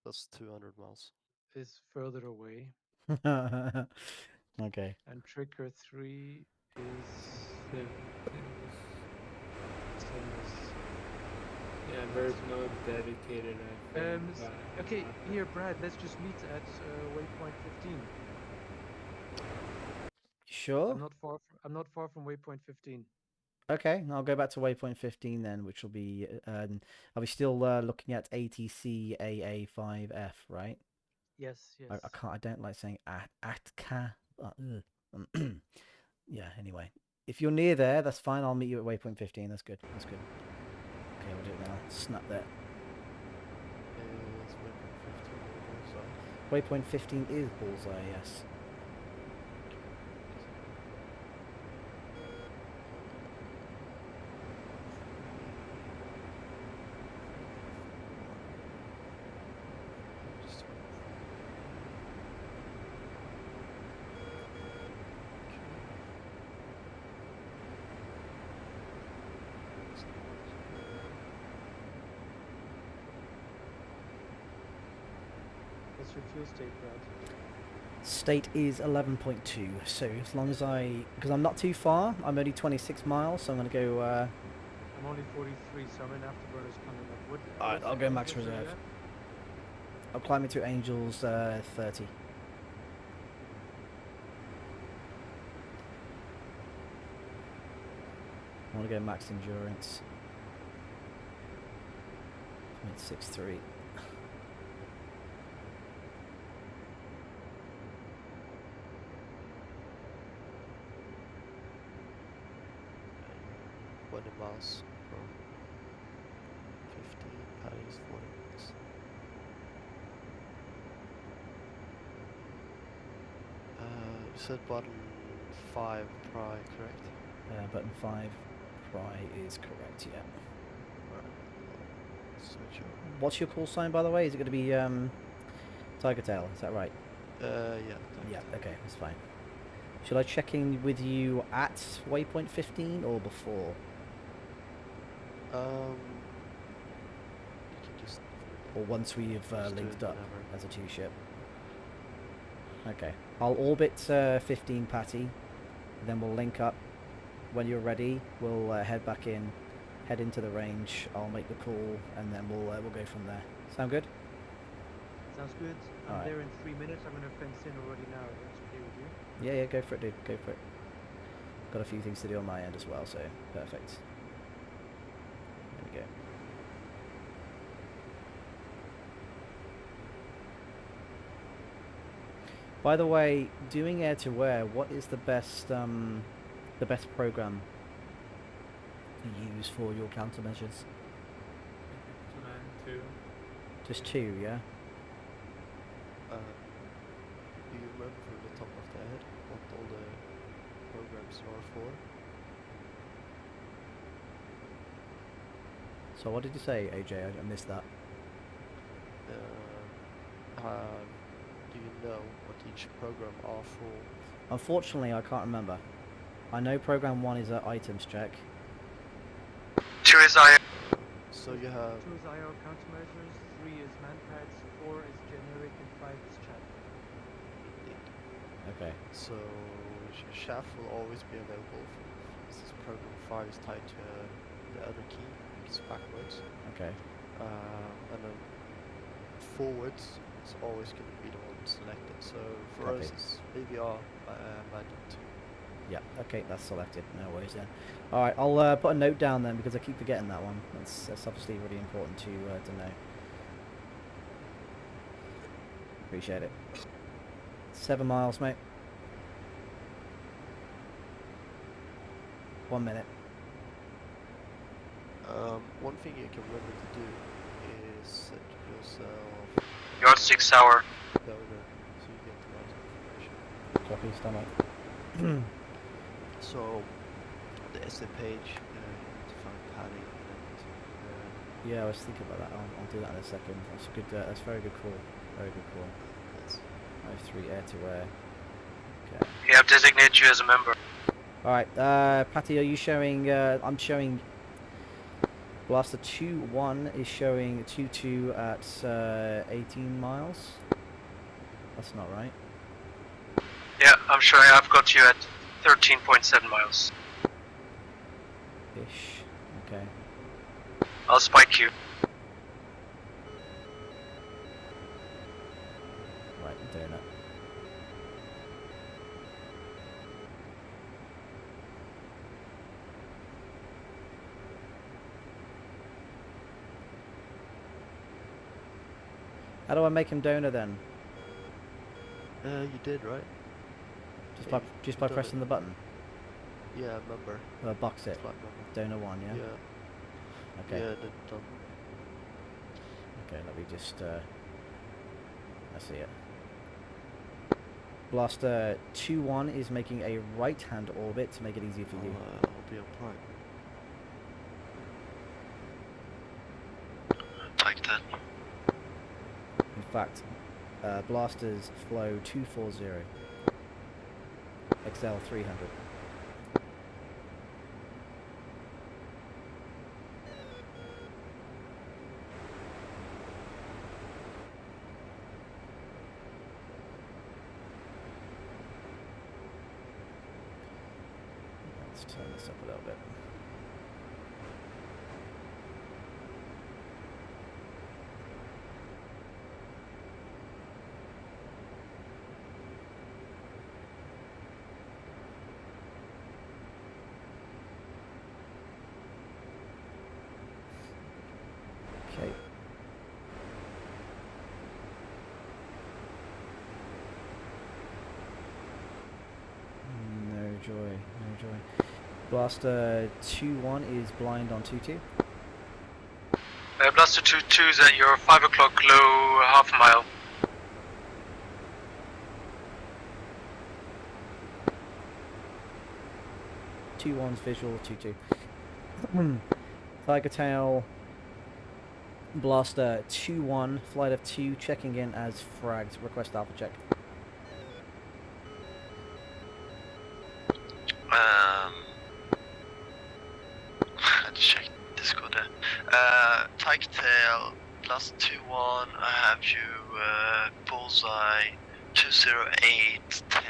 That's 200 miles. Is further away. Okay. And Trigger 3 is yeah, there's no dedicated. Okay, here, Brad. Let's just meet at waypoint 15. Sure. I'm not far from waypoint 15. Okay, I'll go back to waypoint 15 then, which will be. Are we still looking at ATC AA5F, right? Yes, yes. I can't. I don't like saying ATCA. Yeah. Anyway, if you're near there, that's fine. I'll meet you at waypoint 15. That's good. That's good. Okay, we'll do it now. Snap that. Is waypoint 15 Waypoint 15 bullseye? is bullseye. Yes. Just What's your fuel state, Brad? State is 11.2. So as long as because I'm not too far. I'm only 26 miles, so I'm gonna go. I'm only 43, so I'm in afterburners coming up. What? Alright, what's I'll the go max engines are you reserve. at? I'll climb into Angels 30. I want to go max endurance. 0.63. and 20 miles from 15, Paris 40 miles. You said button 5 pry, correct? Button 5 pry is correct, yeah. Alright, switch over. What's your call sign, by the way? Is it going to be Tiger Tail? Is that right? Yeah. Yeah, okay, that's fine. Should I check in with you at waypoint 15 or before? You can just Or once we've Just do linked it up whenever. as a two-ship? Okay. I'll orbit 15 Patty, then we'll link up. When you're ready, we'll head back in, head into the range, I'll make the call, and then we'll go from there. Sound good? Sounds good. I'm Alright. there in 3 minutes. I'm gonna fence in already now. If that's okay with you. Yeah, go for it, dude. Go for it. Got a few things to do on my end as well, so perfect. There we go. By the way, doing air-to-air, what is the best program to use for your countermeasures? Plan 2. Just 2, yeah? Do you remember from the top of the head what all the programs are for? So what did you say, AJ? I missed that. Do you know what each program are for? Unfortunately, I can't remember. I know program 1 is an items check. 2 is I. So you have 2 is IR countermeasures, 3 is manpads, 4 is generic, and 5 is chat. Okay. So shaft will always be available. Since program 5 is tied to the other key, it's backwards. Okay. And then forwards is always going to be the one selected. So for Copy. us, it's AVR manual 2. Yeah, okay, that's selected. No worries then. Alright, I'll put a note down then because I keep forgetting that one. That's obviously really important to know. Appreciate it. 7 miles, mate. 1 minute. One thing you can remember to do is set yourself You're on 6 hour. donor so you get the right information. Copy, stand up. So the essay page, you need to find padding and Yeah, I was thinking about that. I'll do that in a second. That's a good. That's a very good call. Very good call. that's 5-3 air to air. Okay. Yeah, I've designated you as a member. All right, Patty, are you showing? I'm showing. Blaster 2-1 is showing 2-2 at 18 miles. That's not right. Yeah, I'm sure I've got you at 13.7 miles. Ish. Okay. I'll spike you. Right, I'm doing it. How do I make him donor then? You did, right? Just Yeah, by you've done it. pressing the button. Yeah, member. Box it. Flight member. Donor 1, yeah? Yeah. Okay. Yeah, then done. Okay, let me just, I see it. Blaster 2-1 is making a right-hand orbit to make it easier for you. I'll be on point. Take that. In fact, Blaster's flow 240. XL 300. Let's turn this up a little bit. Okay. No joy, no joy. Blaster 2-1 is blind on 2-2. Blaster 2-2 is at your 5 o'clock low half mile. 2-1's visual, 2-2. Tiger Tail, Blaster 2-1, flight of 2, checking in as fragged. Request alpha check. Let's check Discord there. Tiger Tail, plus 2-1, I have you, bullseye, 20810.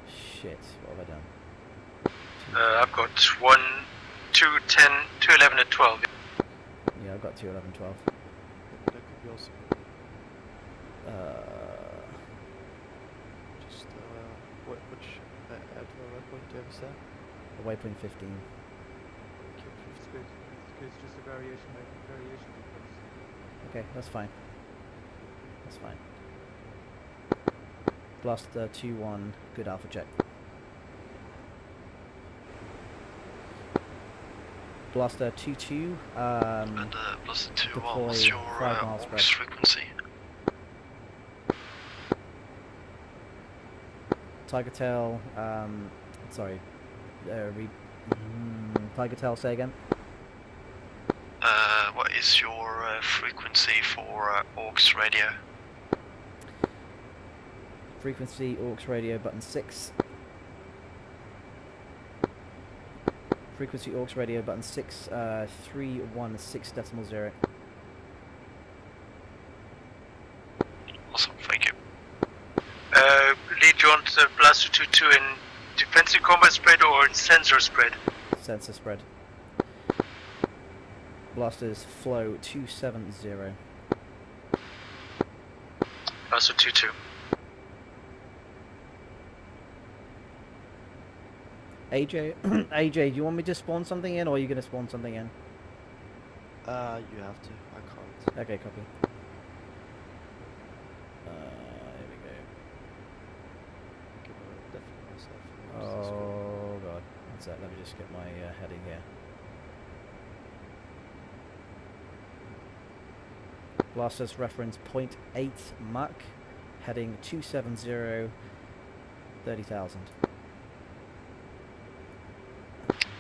Shit, what have I done? I've got 1, 2, 10, 2, 11 and 12. Yeah, I've got 2, 11, 12. That could be also. Just, which waypoint do you have set? The waypoint 15. It's good. It's good. It's just a variation difference. Okay, that's fine. That's fine. Blaster 2-1, good alpha check. Blaster 2-2, And plus 2-1, what's your 5 mile spread. aux frequency? Tiger Tail, sorry, Tiger Tail, say again. What is your frequency for aux radio? Frequency, aux radio, button 6. Frequency, aux radio, button 6, 316.0. Awesome, thank you. Lead you on to Blaster 2-2 in defensive combat spread or in sensor spread? Sensor spread. Blasters flow 270. Blaster 2-2. AJ, AJ, do you want me to spawn something in, or are you going to spawn something in? You have to, I can't. Okay, copy. Here we go. Definitely myself. Oh god, one sec, let me just get my heading here. Blasters reference 0.8 Mach, heading 270, 30,000.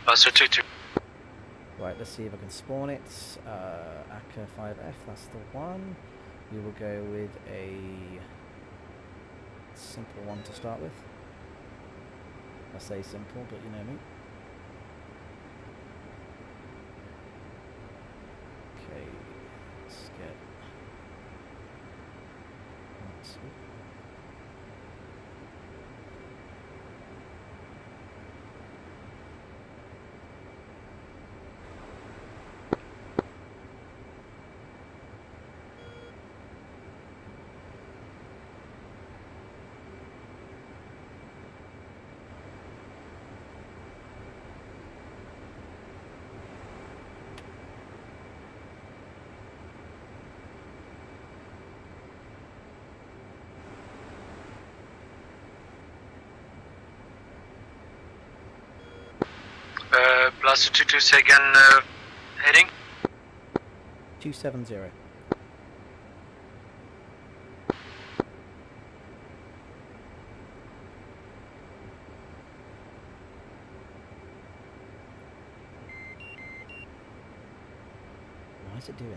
Blaster 2-2. Right, let's see if I can spawn it. Akka 5F, that's the one. We will go with a simple one to start with. I say simple, but you know me. Okay, let's get... Let's see. Blaster 22, say again, heading. 270. Why is it doing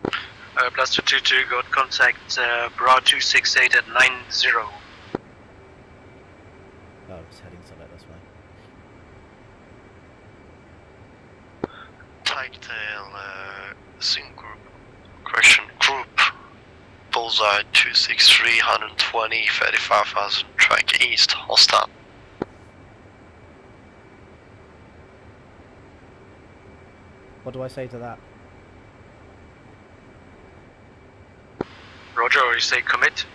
that? Blaster 22 got contact Bra 268 at 90. Oh, it's heading somewhere this way. Tail, single group. Correction, group. Bullseye 263, 120, 35,000, track east, hostile. What do I say to that? Roger, or you say commit.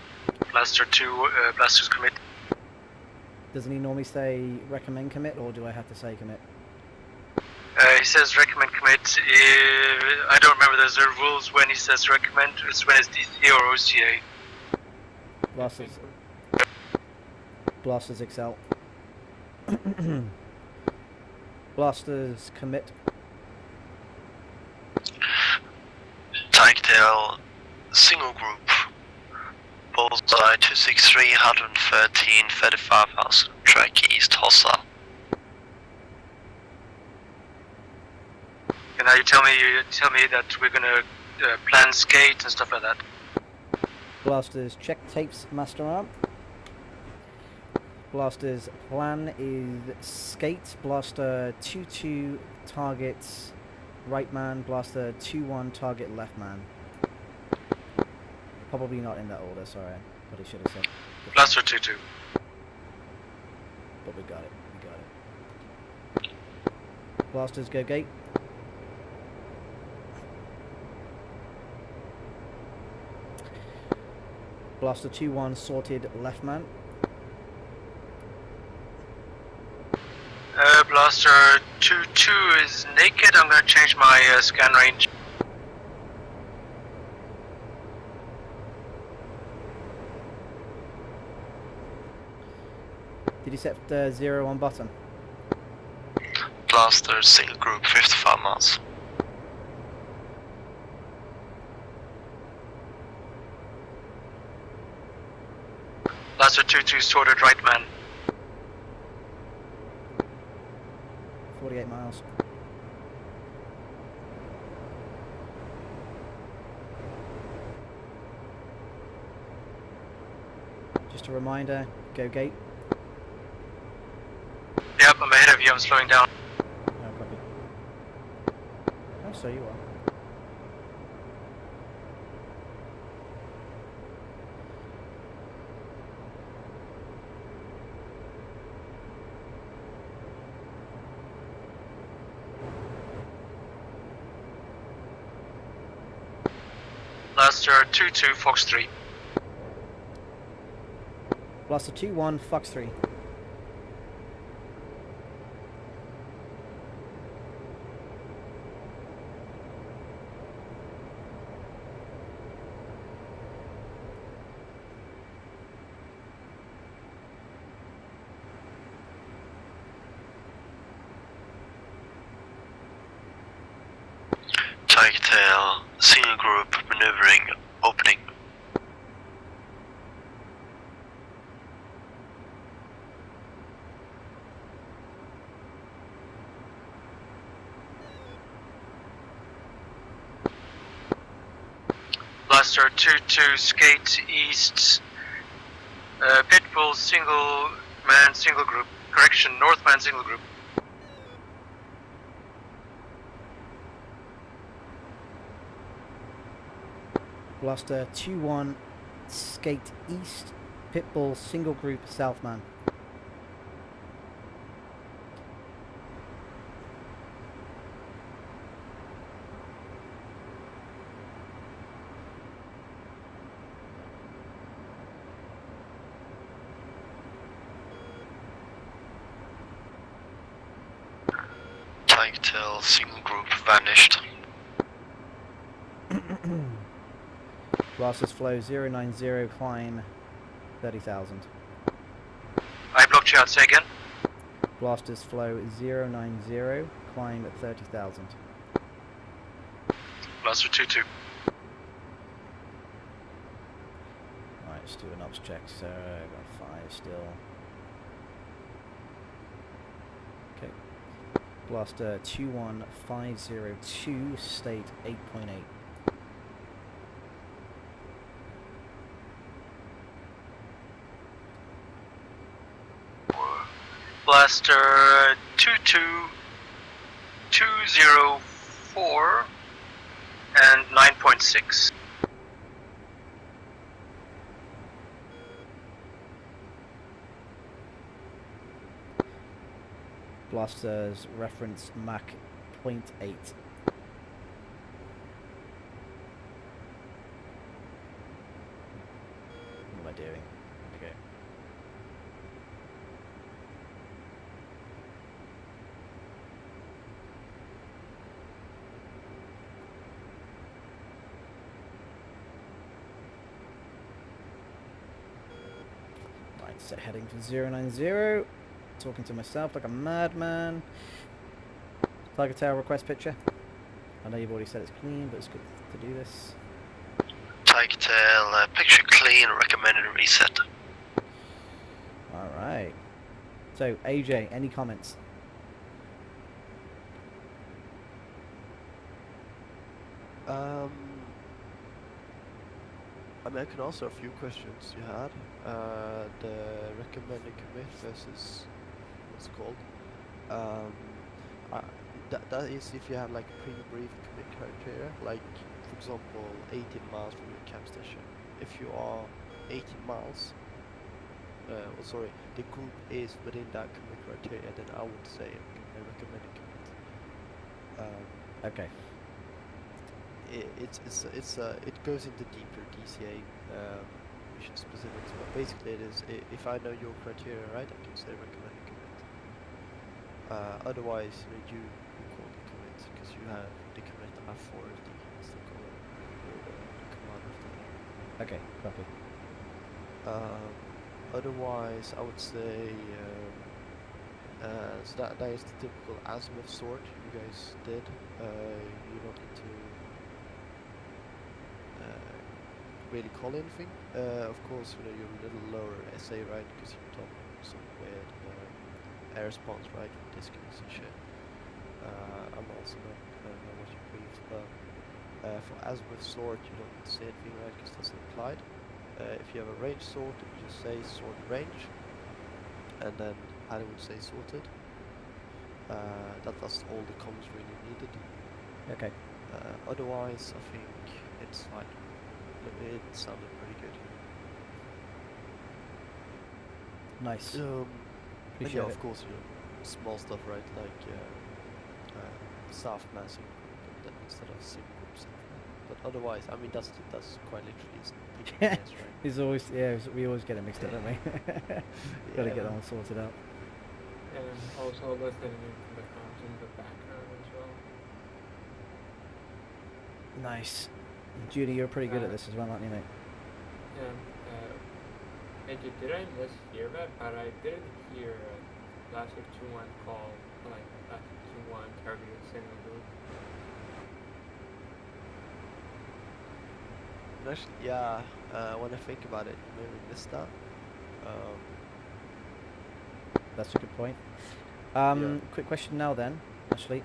Blaster 2, Blasters commit. Doesn't he normally say recommend commit, or do I have to say commit? He says recommend commit. I don't remember, there's the rules when he says recommend. It's when it's DC or OCA. Blasters. Blasters excel. Blasters commit. Tail, single group. Bullseye 263, 113, 35,000, track east, hostile. And now you tell me that we're gonna plan skate and stuff like that. Blasters check tapes, master arm. Blasters plan is skate. Blaster 2-2 targets right man. Blaster 2-1 target left man. Probably not in that order, sorry. Probably should have said. Blaster 2-2. But we got it, we got it. Blasters go gate. Blaster 2-1 sorted left man. Blaster 2-2 is naked. I'm gonna change my scan range. Did you set 0 on button? Blaster, single group, 55 miles. Blaster 2-2 sorted right man. 48 miles. Just a reminder, go gate. Yep, I'm ahead of you, I'm slowing down. Oh, copy. Oh, so you are. Blaster 2-2 Fox 3. Blaster 2-1 Fox 3. Tail, single group, maneuvering, opening. Blaster 2-2 skate east. Pitbull single man single group. Correction, Northman single group. Blaster 2-1 skate east. Pitbull single group Southman. Tail, single group, vanished. Blasters flow 090, climb 30,000. I blocked you out, say again. Blasters flow 090, climb at 30,000. Blaster 2-2. Right, let's do an ops check. So I got 5 still. Okay. Blaster 21502, state 8.8. Blaster 22204 and 9.6. Blasters reference Mach 0.8. What am I doing? Okay. Right, set heading for 090. Talking to myself like a madman. Tiger Tail request picture. I know you've already said it's clean, but it's good to do this. Tiger Tail, picture clean, recommended reset. Alright. So, AJ, any comments? I mean, I can answer a few questions you had. The recommended commit versus what's it called? That is if you have like pre-brief commit criteria, like for example 18 miles from your camp station. If you are 18 miles, sorry, the group is within that commit criteria, then I would say a recommended commit. Okay. It goes into deeper DCA mission specifics, but basically it is if I know your criteria right, I can say recommended commit. Otherwise, you call the commit because you have the commit authority. It's the command of Okay, copy. Otherwise, I would say so that is the typical azimuth sort you guys did. You don't need to really call anything. Of course, you know you're a little lower SA, right? Because you're top some weird air response, right? With disconnects and shit. I'm also not know what you briefed, but for azimuth sort, you don't need to say anything, right? Because that's implied. If you have a range sort, you just say sort range, and then I would say sorted. That's all the comms really needed. Okay. Otherwise, I think it's fine. It sounded pretty good. Nice. And Appreciate yeah, it. of course, you know, small stuff, right? Like staff massing instead of sim group stuff. But otherwise, I mean, that's quite literally Yeah, yes, right? He's always we always get it mixed up, don't we? Gotta get that one sorted out. And also listening into the comms in the background as well. Nice. Judy, you're pretty good at this as well, aren't you, mate? Yeah. And did I mishear that? But I didn't hear Blaster 2-1 call, like Blaster 2-1 targeted single loop. Actually, yeah. When I think about it, you maybe missed that. That's a good point. Yeah. Quick question now then, actually.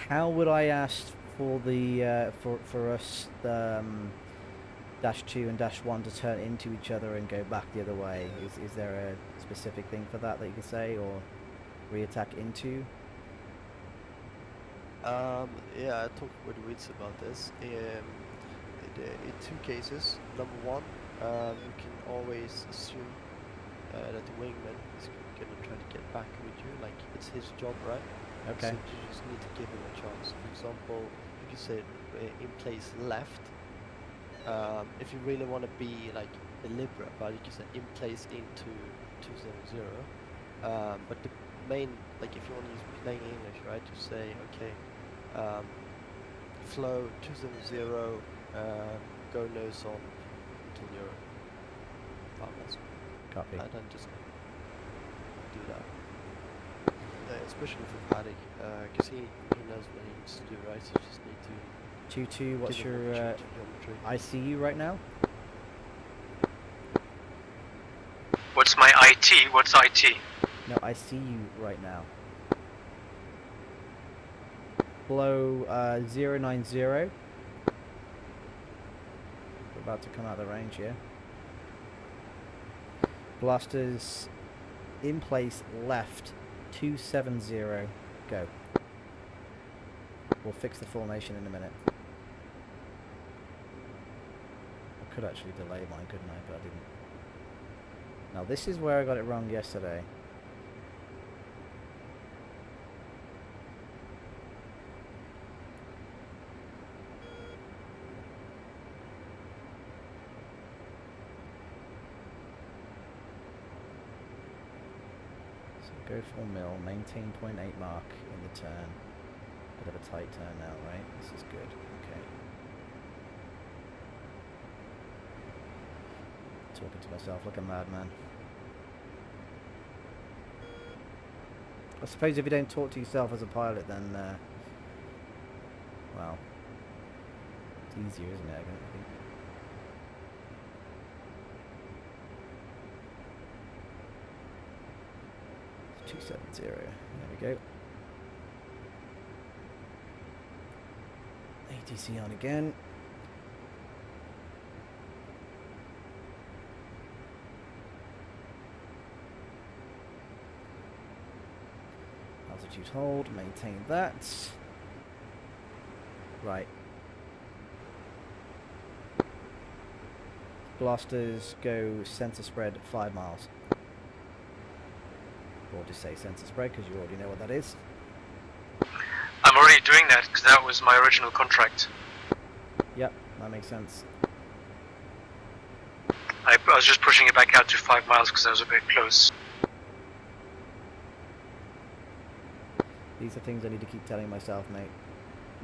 How would I ask for the for us -2 and -1 to turn into each other and go back the other way? Is there a specific thing for that you can say, or re-attack into? Yeah, I talked with Witz about this. In 2 cases. Number 1, you can always assume that the wingman is gonna try to get back with you, like it's his job, right? Okay. So you just need to give him a chance. For example, you can say in place left. If you really want to be like deliberate about it, you can say in place into 270. But the main, like if you want to use plain English, right, you say okay, flow 270, go nose on until you're 5 miles. Copy. And then just do that. Especially for Paddock, because he knows what he needs to do, right? So you just need to 2-2, what's give him your opportunity geometry. ICU right now? What's my IT? What's IT? No, I see you right now. Below 090. We're about to come out of the range here. Blasters in place left 270. Go. We'll fix the formation in a minute. I could actually delay mine, couldn't I? But I didn't. Now this is where I got it wrong yesterday. Go full mill, maintain 0.8 mark in the turn. Bit of a tight turn now, right? This is good. Okay. Talking to myself like a madman. I suppose if you don't talk to yourself as a pilot, then, well, it's easier, isn't it? I think. 270. There we go. ATC on again. Altitude hold, maintain that. Right. Blasters go center spread 5 miles. Or just say center spread because you already know what that is. I'm already doing that because that was my original contract. Yep, that makes sense. I was just pushing it back out to 5 miles because I was a bit close. These are things I need to keep telling myself, mate.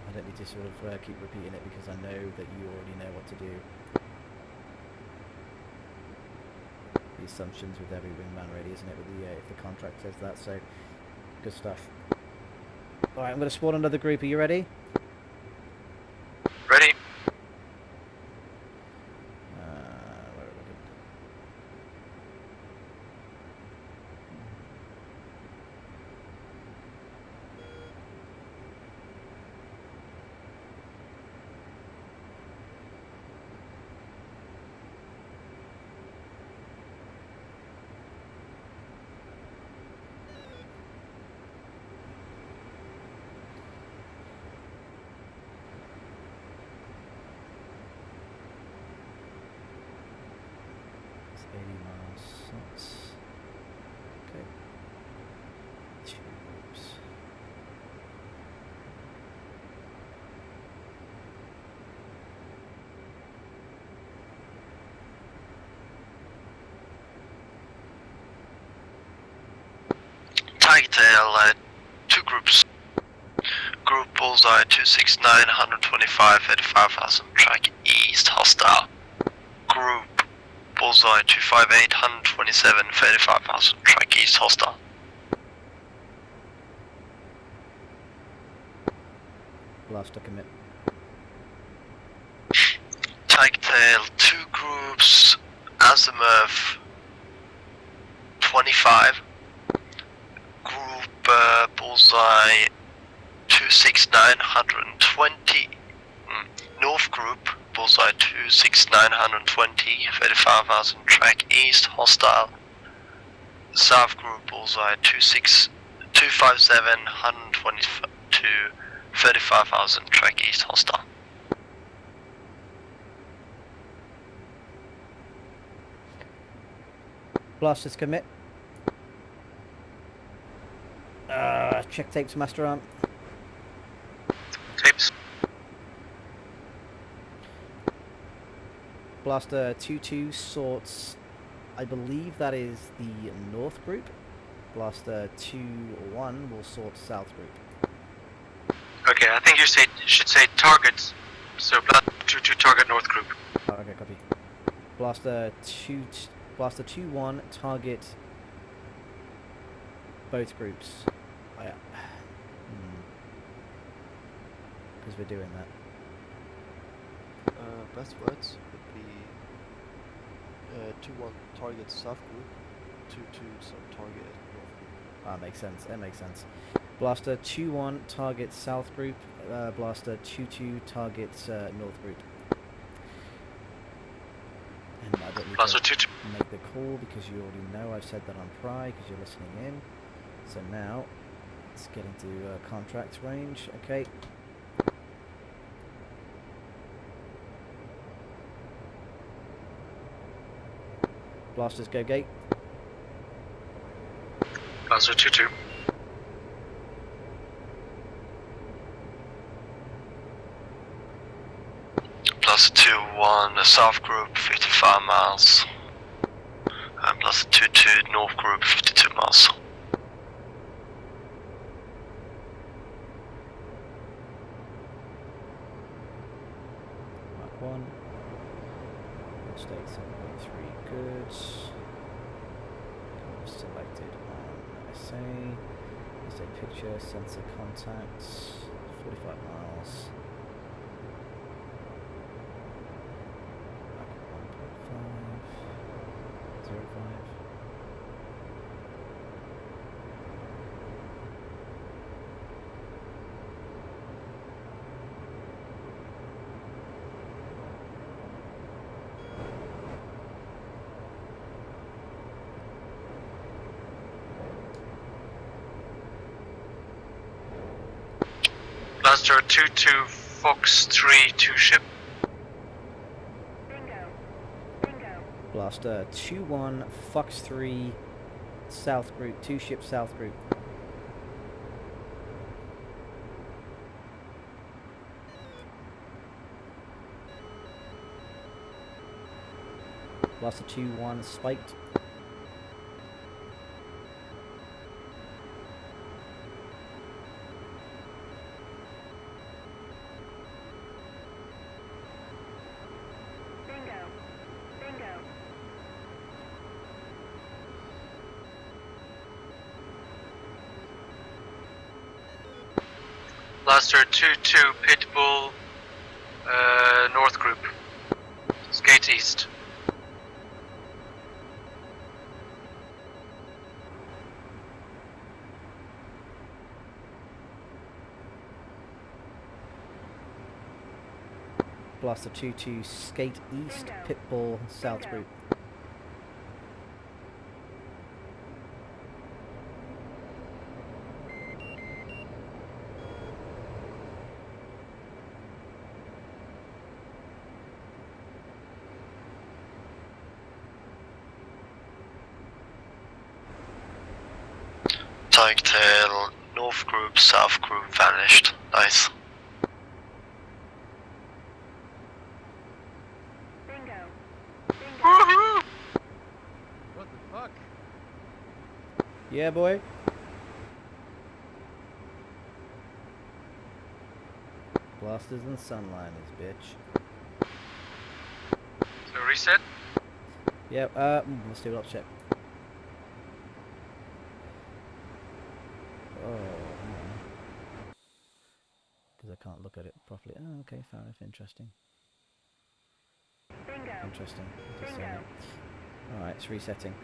I don't need to sort of keep repeating it because I know that you already know what to do. The assumptions with every wingman really, isn't it? With the if the contract says that, so good stuff. All right, I'm going to spawn another group. Are you ready? Ready? Where are we looking? It's 80 miles. That's okay. 2 groups. Tigertail, 2 groups. Group Bullseye 269, 125, 35,000, track east, hostile. Group Bullseye 258, 127, 35,000, track east, hostile. Blaster commit. Tigertail, 2 groups, azimuth 25. Group Bullseye 269, 120. North Group Bullseye 269, 120, 35,000, track east, hostile. South Group Bullseye 257, 122, 35,000, track east, hostile. Blasters commit. Check tapes, master arm. Tapes. Blaster 2-2 sorts, I believe that is the north group. Blaster 2-1 will sort south group. Okay, I think you should say target. So to target north group. Oh, okay, copy. Blaster 2-1 target both groups. Oh, yeah. Because we're doing that. Best words would be 2-1 target south group, 2-2 some target north group. Ah, makes sense. That makes sense. Blaster 2-1 target south group. Blaster 2-2 targets north group. And I don't need Blaster to 2-2. make the call because you already know I've said that on Pry because you're listening in. So now let's get into contract range. Okay. Blasters go gate. Blaster 2-2. Blaster 2-1 south group 55 miles. And Blaster 2-2 north group 52 miles. Mark 1. State 7.3 goods. Selected on SA. SA picture, sensor contacts. 45 miles. Mark 1.5. 05. Blaster 2-2 Fox 3 2 ship. Bingo. Bingo. Blaster 2-1 Fox 3 South Group, 2 ship South Group. Blaster 2-1 Spiked. Bingo. Bingo. Blaster 2-2 Pitbull North Group. Skate East. Blaster 2-2 Skate East, Pitbull South Group. Tyke tail north group south group vanished. Nice. Bingo. Bingo. Woohoo! What the fuck? Yeah, boy. Blasters and Sunliners, bitch. So reset. Yep, let's do a lot check. Oh, because I can't look at it properly. Oh, okay, fair enough, interesting. Bingo. Interesting. Just Bingo. alright, it's resetting.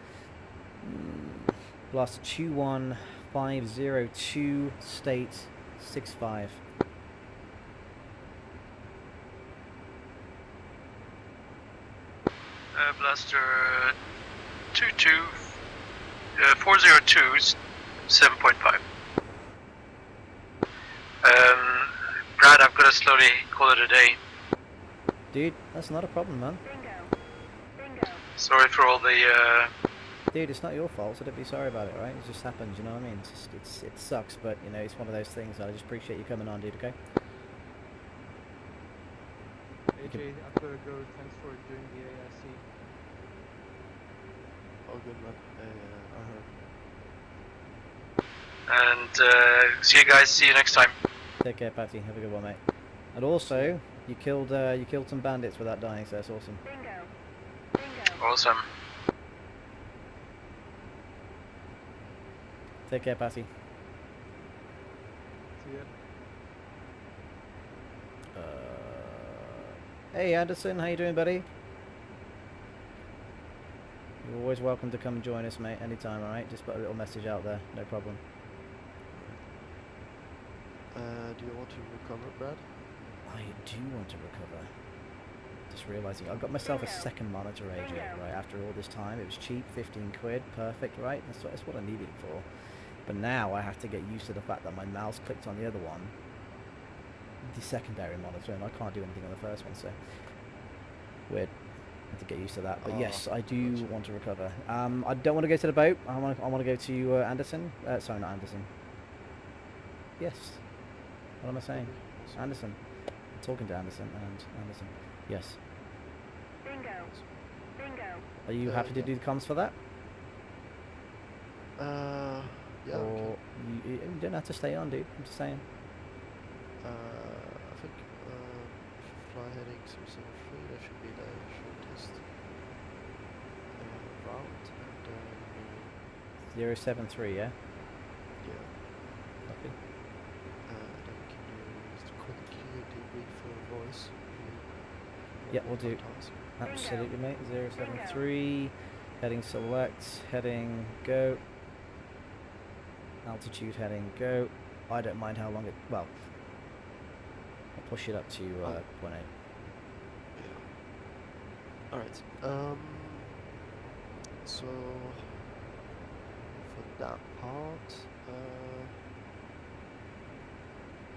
Blaster 2-1 502 state 65. Blaster 2-2 402 7.5. Brad, I'm gonna slowly call it a day. Dude, that's not a problem, man. Bingo. Bingo. Sorry for all the Dude, it's not your fault, so don't be sorry about it, right? It just happens, you know what I mean? It sucks, but, you know, it's one of those things. I just appreciate you coming on, dude, okay? AJ, I've got to go. Thanks for doing the AIC. All good, man. I heard. and see you guys. See you next time. Take care, Patty. Have a good one, mate. And also, you killed some bandits without dying, so that's awesome. Bingo. Bingo. Awesome. Take care, Patty. See ya. Hey, Anderson. How you doing, buddy? You're always welcome to come join us, mate. Anytime, all right? Just put a little message out there. No problem. Do you want to recover, Brad? I do want to recover. Just realising I got myself a second monitor AJ, right, after all this time. It was cheap, 15 quid, perfect, right? That's what I needed it for. But now I have to get used to the fact that my mouse clicked on the other one, the secondary monitor, and I can't do anything on the first one, so weird. I have to get used to that. But yes, I do want to recover. I don't want to go to the boat. I want to go to Anderson. Sorry, not Anderson. Yes. What am I saying? Anderson. I'm talking to Anderson and Anderson. Yes. Bingo. Bingo. Are you happy to do the comms for that? Yeah. Or you don't have to stay on, dude. I'm just saying. I think if you fly heading 073, that should be the shortest route. And 073, yeah? yeah. Copy. Then we can use the quickly debrief for voice. Yeah, we'll do. Absolutely, mate. 073. Heading select. Heading go. Altitude heading go. I don't mind how long it. Well, I'll push it up to 1.8. Yeah. Alright. So for that part,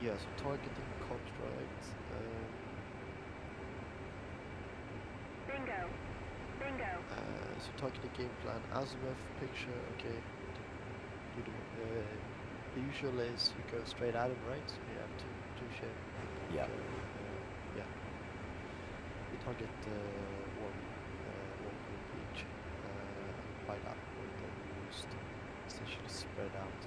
yeah, so targeting construct. Bingo. Bingo. So targeting game plan, azimuth picture. Okay. You do. The usual is you go straight at him, right? So you have two shape. Yeah. Yeah. You target one group each. By that point, then you just essentially spread out.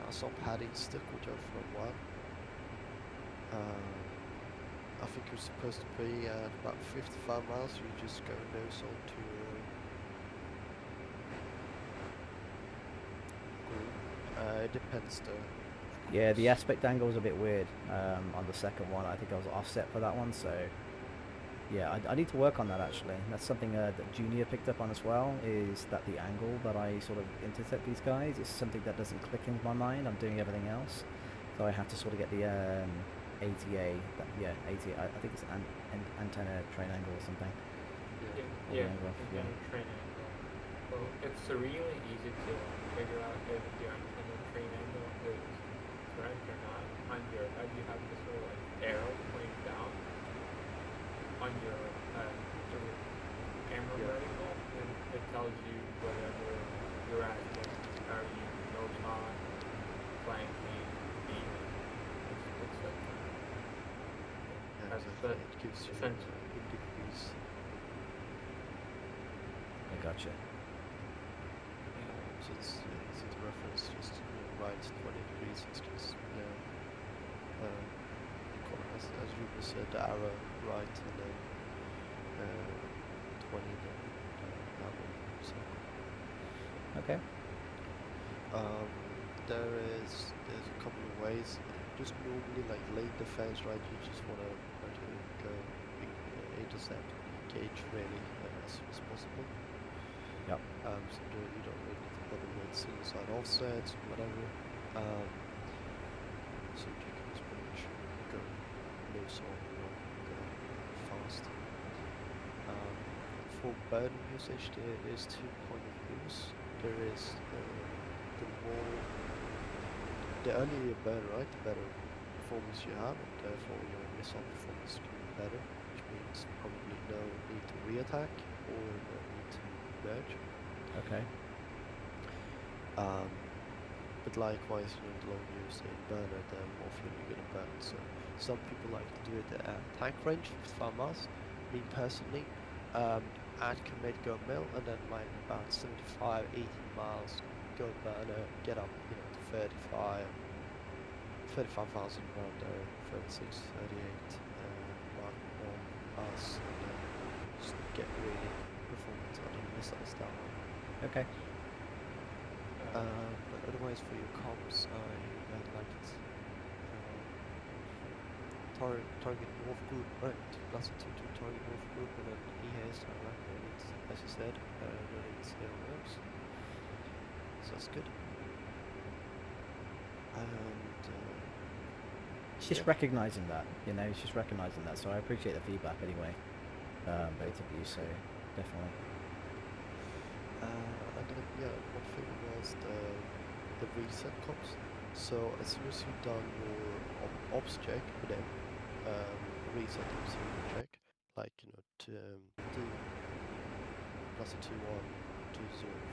I saw Paddy stick with her for a while. I think you're supposed to be at about 55 miles. So you just go nose on to group. It depends though. Yeah, the aspect angle was a bit weird on the second one. I think I was offset for that one, so yeah, I need to work on that actually. That's something that Junior picked up on as well, is that the angle that I sort of intercept these guys is something that doesn't click into my mind. I'm doing everything else, so I have to sort of get the ATA, ATA, I think it's antenna train angle or something. Yeah, Yeah. train angle. Well, it's really easy to figure out if your antenna train angle is correct or not. On your head, you have this little like arrow pointing down on your camera vertical, and it tells you whatever you're at. Like, are you nose on, flanking, beaming? It's like that. Yeah, That's exactly. the It gives you essential. in degrees. I gotcha. So it's easy to reference. Just right 20 degrees. It's just as Ruben said, the arrow right, and then 20 the arrow circle. Okay. There's a couple of ways. Just normally like late defense, right? You just want to go intercept, engage really as soon as possible. Yep. So you don't really need to bother with single side offsets, whatever. So you can just pretty much go loose or go fast. For burn usage, there is 2 point of views. There is the earlier you burn, right, the better performance you have, and therefore your missile performance can be better, which means probably no need to re-attack or no need to merge. Okay. But likewise, the longer you stay in burner, the more fuel you're going to burn. So some people like to do it at tank range, 55 miles. Me personally, at commit go mill, and then like about 75, 80 miles go burner, get up, to 35,000 around there, 36, 38 mark on us, and then just get really performance out of the missiles down. Okay. But otherwise for your comps, I liked target North Group, right? Plus a 2 target North Group, and then he has when it's, as you said, when it's AOMs. So that's good. And It's just recognizing that, you know, it's just recognizing that. So I appreciate the feedback anyway, both of you. So definitely. and then, yeah, one thing was the reset comps. So as soon as you've done your ops check with them, reset your serial check, like, you know, to do plus a 21,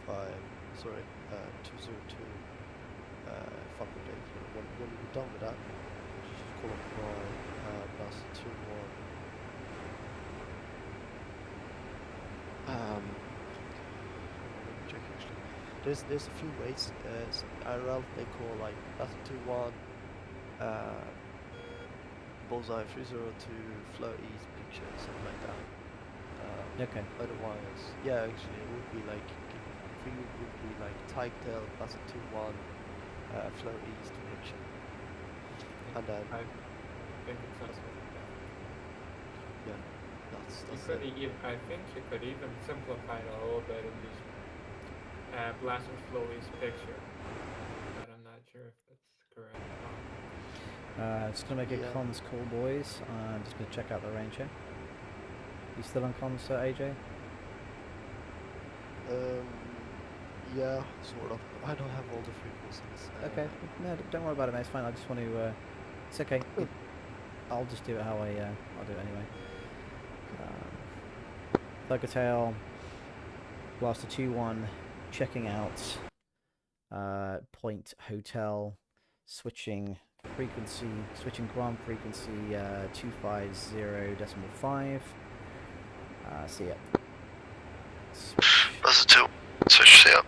205, sorry, 202, fuck update. You know, when you're done with that, just call up my plus 21. Let me check actually. There's a few ways. IRL they call like plus 21. Bullseye 302 flow east picture, something like that. Okay. Otherwise, yeah, actually it would be like, for you it would be like Typetail plus a 2-1 flow east picture. And then I think it sounds like that. yeah, that's I think you could even simplify it a little bit and just blast and flow east picture. But I'm not sure if that's correct or not. Just gonna make a comms call, boys. I'm just gonna check out the range here. You still on comms, AJ? yeah, sort of. I don't have all the frequencies. Okay, no, don't worry about it, mate. It's fine. I just want to. It's okay. I'll just do it how I'll do it anyway. Thuggertail, Blaster 2-1, checking out. Point Hotel, switching frequency, switching ground frequency 250.5. See ya. That's a 2. Switch, see ya.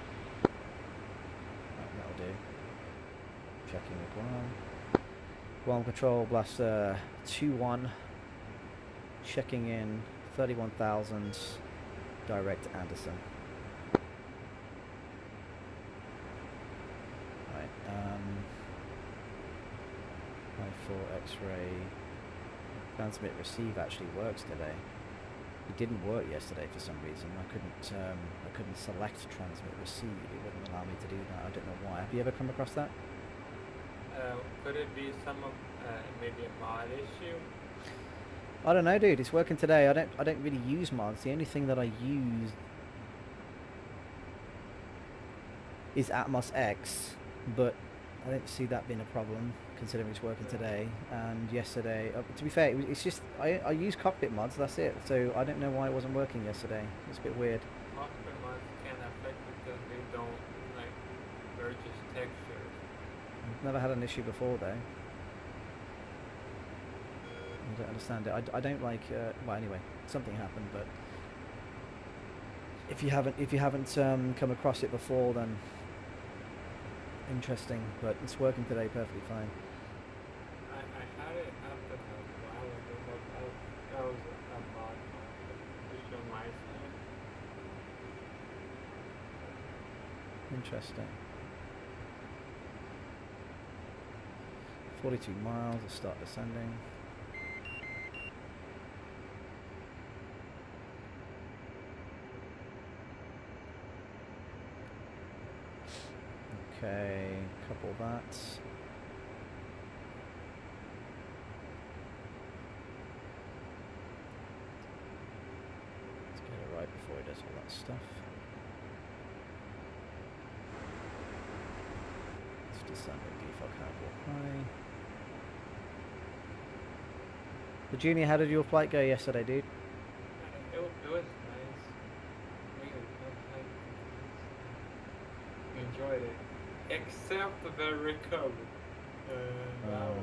That'll do. Checking the Guam. Guam control, Blaster 2-1. Checking in 31,000. Direct Anderson. Right. I4 X-ray. Transmit receive actually works today. It didn't work yesterday for some reason. I couldn't select transmit receive. It wouldn't allow me to do that. I don't know why. Have you ever come across that? Could it be some of maybe a mod issue? I don't know, dude. It's working today. I don't really use mods. The only thing that I use is Atmos X, but I don't see that being a problem considering it's working today. And yesterday, to be fair, it's just I use cockpit mods. That's it. So I don't know why it wasn't working yesterday. It's a bit weird. Cockpit mods can affect because they don't like merge textures. I've never had an issue before though. I don't understand it. I don't like. Well, anyway, something happened, but if you haven't come across it before, then interesting. But it's working today perfectly fine. I had it happen a while ago, but that was a mod issue on my side. Interesting. 42 miles. Let's start descending. Okay, couple that. Let's get it right before he does all that stuff. Let's descend at default carnival high. Virginia, how did your flight go yesterday, dude? It was nice. Really, enjoyed it. Except the recovery. Oh no,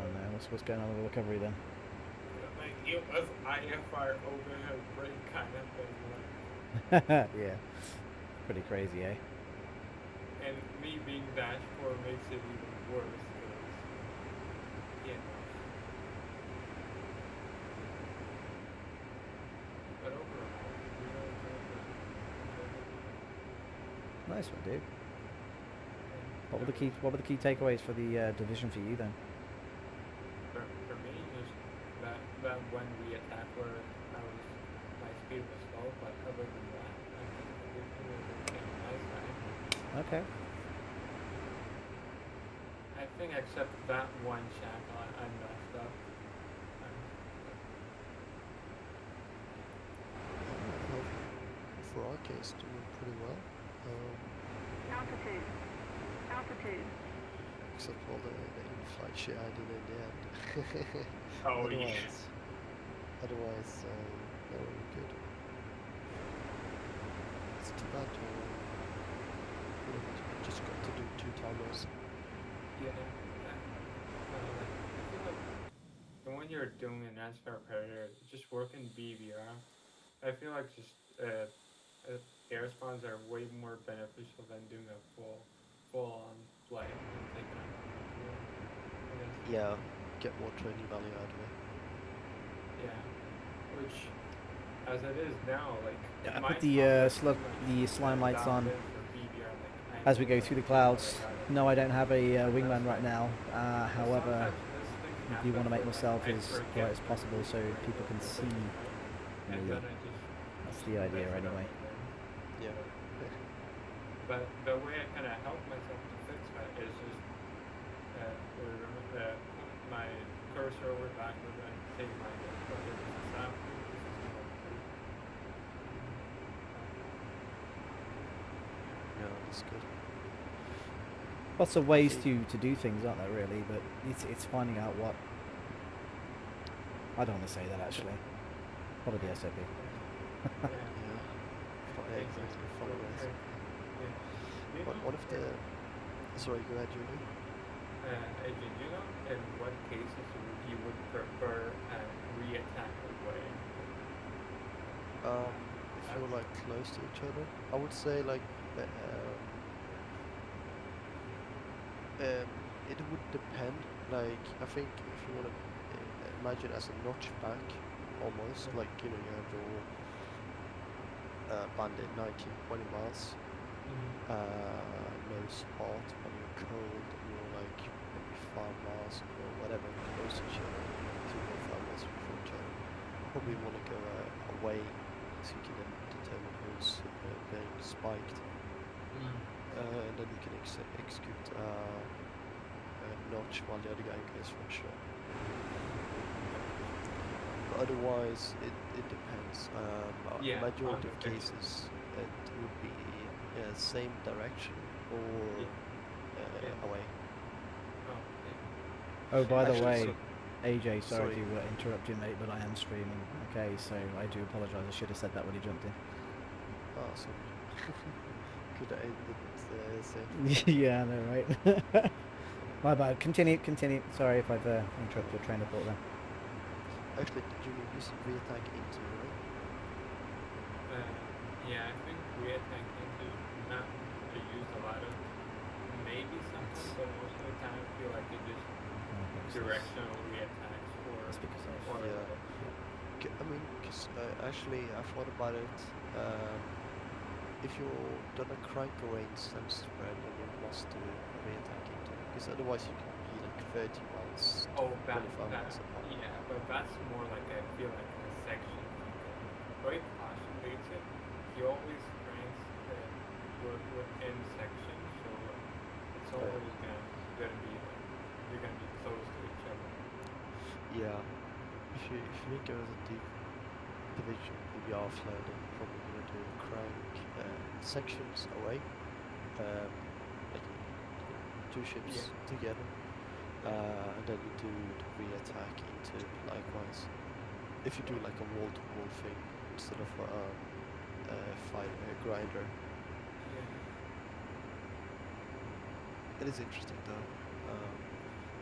what's going on with the recovery then? Like it was IFR overhead brake kind of thing. Like. Yeah, pretty crazy, eh? And me being dashboard makes it even worse. Yeah. But overall, Nice one, dude. What were the key takeaways for the division for you then? For me, just that when we attacked where my speed was slow, but other than that, I think everything was okay on my side. Okay. I think except that one shackle I messed up. For our case, doing pretty well. Altitude. Altitude. Except for all the in-flight shit I did in the end. Oh, otherwise, no, we're good. It's too bad to just got to do 2 timers. Yeah. I feel like when you're doing an NASCAR Predator, just working BVR, I feel like just air spawns are way more beneficial than doing a full-on flight and taking on the fuel, I guess. Yeah, get more training value out of it. Yeah, which, as it is now, like Yeah, I my put the confidence in, the slime lights dialed on in for BVR, like, I as we know go that through the I clouds. got it. No, I don't have a wingman That's right now. But However, sometimes this thing I do want to happens make where, myself like, I as forget bright as my possible so position people can right see away, and me. then I just That's the idea mess it up anyway. again. Yeah. But the way I kind of help myself to fix that is just remember my cursor over backward and take my cursor to the sound. Yeah, that's good. Lots of ways to do things, aren't there, really? But it's finding out what... I don't want to say that, actually. Follow the SOP. Yeah. Exactly. Follow this. One of the... Sorry, go ahead, Junior. Did you know in what cases you would prefer re-attack away? If you're like close to each other, I would say like it would depend. Like I think if you want to imagine as a notch back, almost like you have your bandit 19-20 miles, no spot when you're cold and you're like maybe 5 miles or whatever close to each other, 2 or 5 miles from each other. Probably want to go away so you can then determine who's being spiked, and then you can execute a notch while the other guy goes for a shot. But otherwise, it depends. Majority of cases, it would be same direction or away. Oh, by the Actually, way, AJ, sorry sorry. to interrupt you, mate, but I am streaming. Okay, so I do apologise. I should have said that when he jumped in. Oh, sorry. Could I didn't say. Yeah, I know, right? My bad. Continue. Sorry if I've interrupted your train of thought there. Actually, did you use re-attack into, right? Yeah, I think re-attack into not used a lot of. Maybe sometimes, but most of the time I feel like it just directional re-attacks That's because or Yeah. I mean, because actually I thought about it. If you're done a crank away instant spread, then you must do a re-attack into, because otherwise you can be like 30 miles, 25 miles apart. Yeah, but that's more like I feel like a section. Very postulates it. He always cranks within sections, so it's always gonna be like, you're gonna be close to each other. Yeah. If you think it was a deep division with the offload, then you're probably gonna do crank sections away, like 2 ships together, and then you do the re-attack into likewise. If you do like a wall-to-wall thing instead of a grinder. It is interesting though.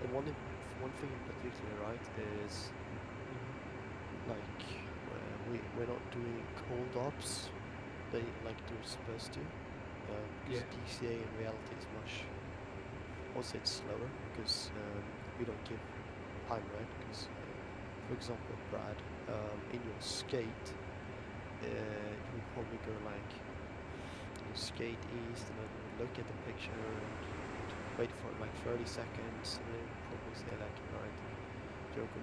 And one thing in particular, right, is like we're not doing cold ops like they're supposed to. Because DCA in reality is much. Also, it's slower because we don't give time, right? Because, for example, Brad, in your skate, you will probably go like skate east and then you would look at the picture and wait for like 30 seconds and then probably say like, alright, Joker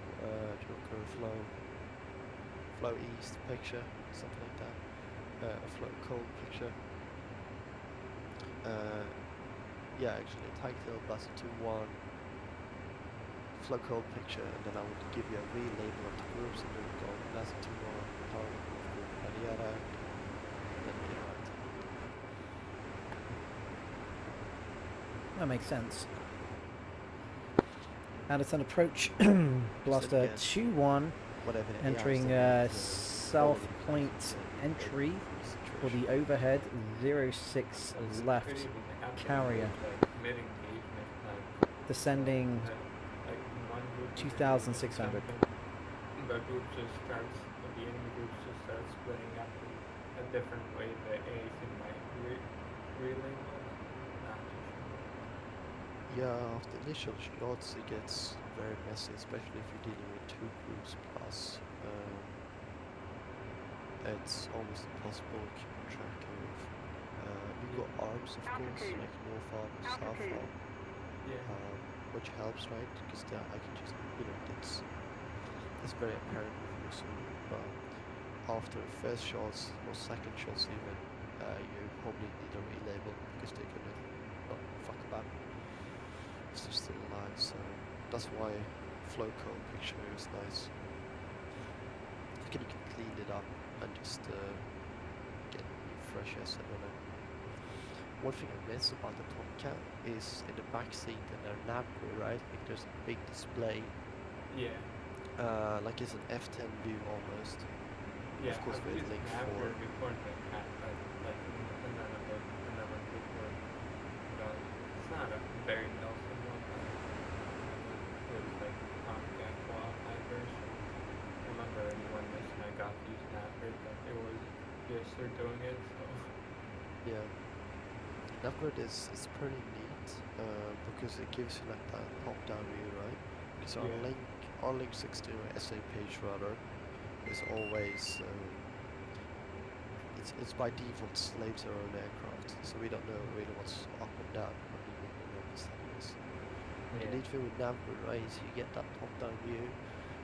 flow east picture, something like that. A flow cold picture. Yeah, actually, Tagtail Blaster 2-1 flow cold picture, and then I would give you a relabel of the groups, and then go Blaster 2-1, power group, yada yada, and then be right. That makes sense. Anderson approach Blaster again, 2-1, Whatever the entering AIs that South follow the Point process, entry for situation. the overhead 06 left carrier, descending like one group 2,600. The group just starts, the enemy group just starts splitting up in a different way. The AAC might relabel. Not too sure. Yeah, after initial shots it gets very messy, especially if you're dealing with two groups plus. It's almost impossible to keep track of. You've got arms, of course, Altitude. like north arm and south Altitude. arm, Yeah. which helps, right? Because I can just, it's very apparent with your zoom. But after first shots or second shots even, you probably need a relabel because they're gonna fuck about if they're still alive. So that's why flow code picture is nice. You can clean it up and just get fresh asset on it. One thing I miss about the Tomcat is in the back seat and their nav grid, right? Like there's a big display, Yeah. like it's an F10 view almost. Yeah. Of course, I've with used link Mapper 4. before the cat, but like another group where it's not a very Nelson one, but it was like Tomcat qualified version. I remember in one mission I got to use Mapper, but it was just they're doing it, so Yeah. Navgrid is pretty neat because it gives you like that top-down view, right? Because Yeah. our Link 16 or SA page rather is always it's by default slave to our own aircraft, so we don't know really what's up and down or even what the setting is. The neat thing with Navgrid, right, is you get that top-down view,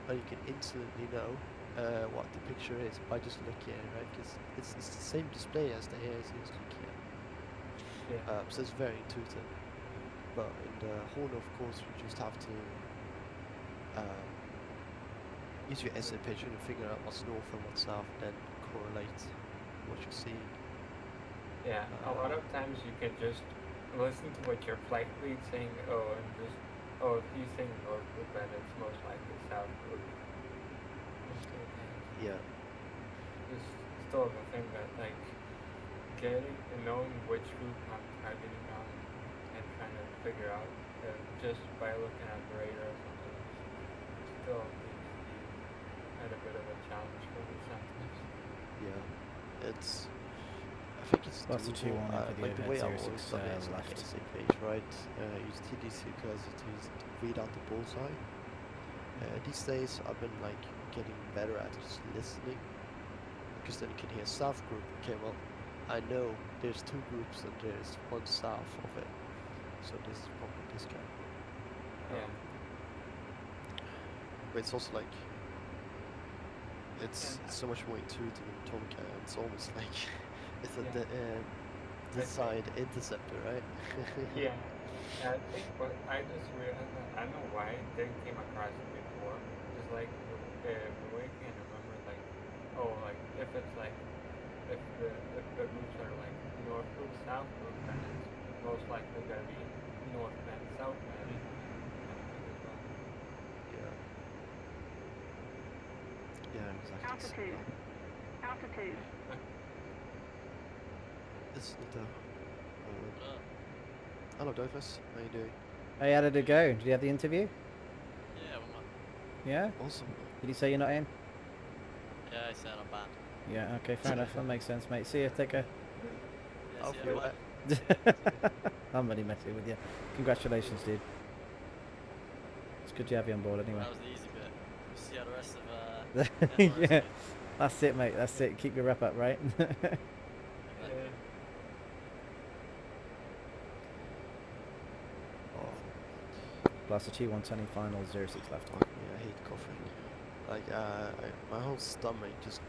and you can instantly know what the picture is by just looking at it, right? Because it's the same display as the AIC is looking at. yeah. So it's very intuitive. But in the Horn, of course, you just have to use your SA picture to figure out what's north and what's south, and then correlate what you're seeing. Yeah, a lot of times you can just listen to what your flight lead's saying, if he's saying north group, then it's most likely south group. Yeah. It's still the thing that, like, getting and knowing which group I'm targeting on and trying to figure out just by looking at the radar or something, still needs to be kind of a bit of a challenge for me sometimes. Yeah. I think it's That's a doable. 2-1 for the like the way I've overhead always 06 done it is like left. SA page, right? Use TDC because it is to read out the bullseye. These days I've been like getting better at just listening, because then you can hear south group. Okay, well, I know there's two groups and there's one south of it, so this is probably this guy. Yeah. But it's also like it's so much more intuitive in Tomcat. It's almost like it's a design interceptor, right? Yeah. I think what I just realized, I don't know why I didn't came across it before. It's like the way I can remember, like, if it's like if the groups are like north group, south group, then it's most likely gonna be north bend, south bend. Yeah. Yeah, exactly. Altitude. Altitude. It's not hello Douglas, how you doing? Hey, how did it go? Did you have the interview? Yeah, well, Yeah? Awesome. Did he say you're not in? yeah, I said I'm banned. Yeah, okay, fair enough. That makes sense, mate. See you, take care. Yeah, I'll see feel ya, that. bye. I'm really messing with you. Congratulations, dude. It's good to have you on board anyway. That was the easy bit. We'll see how the rest of Yeah, that's it, mate. That's it. Keep your rep up, right? Yeah. Blaster 2-1 turning final 06 left. Fuck me, I hate coughing. Like, my whole stomach just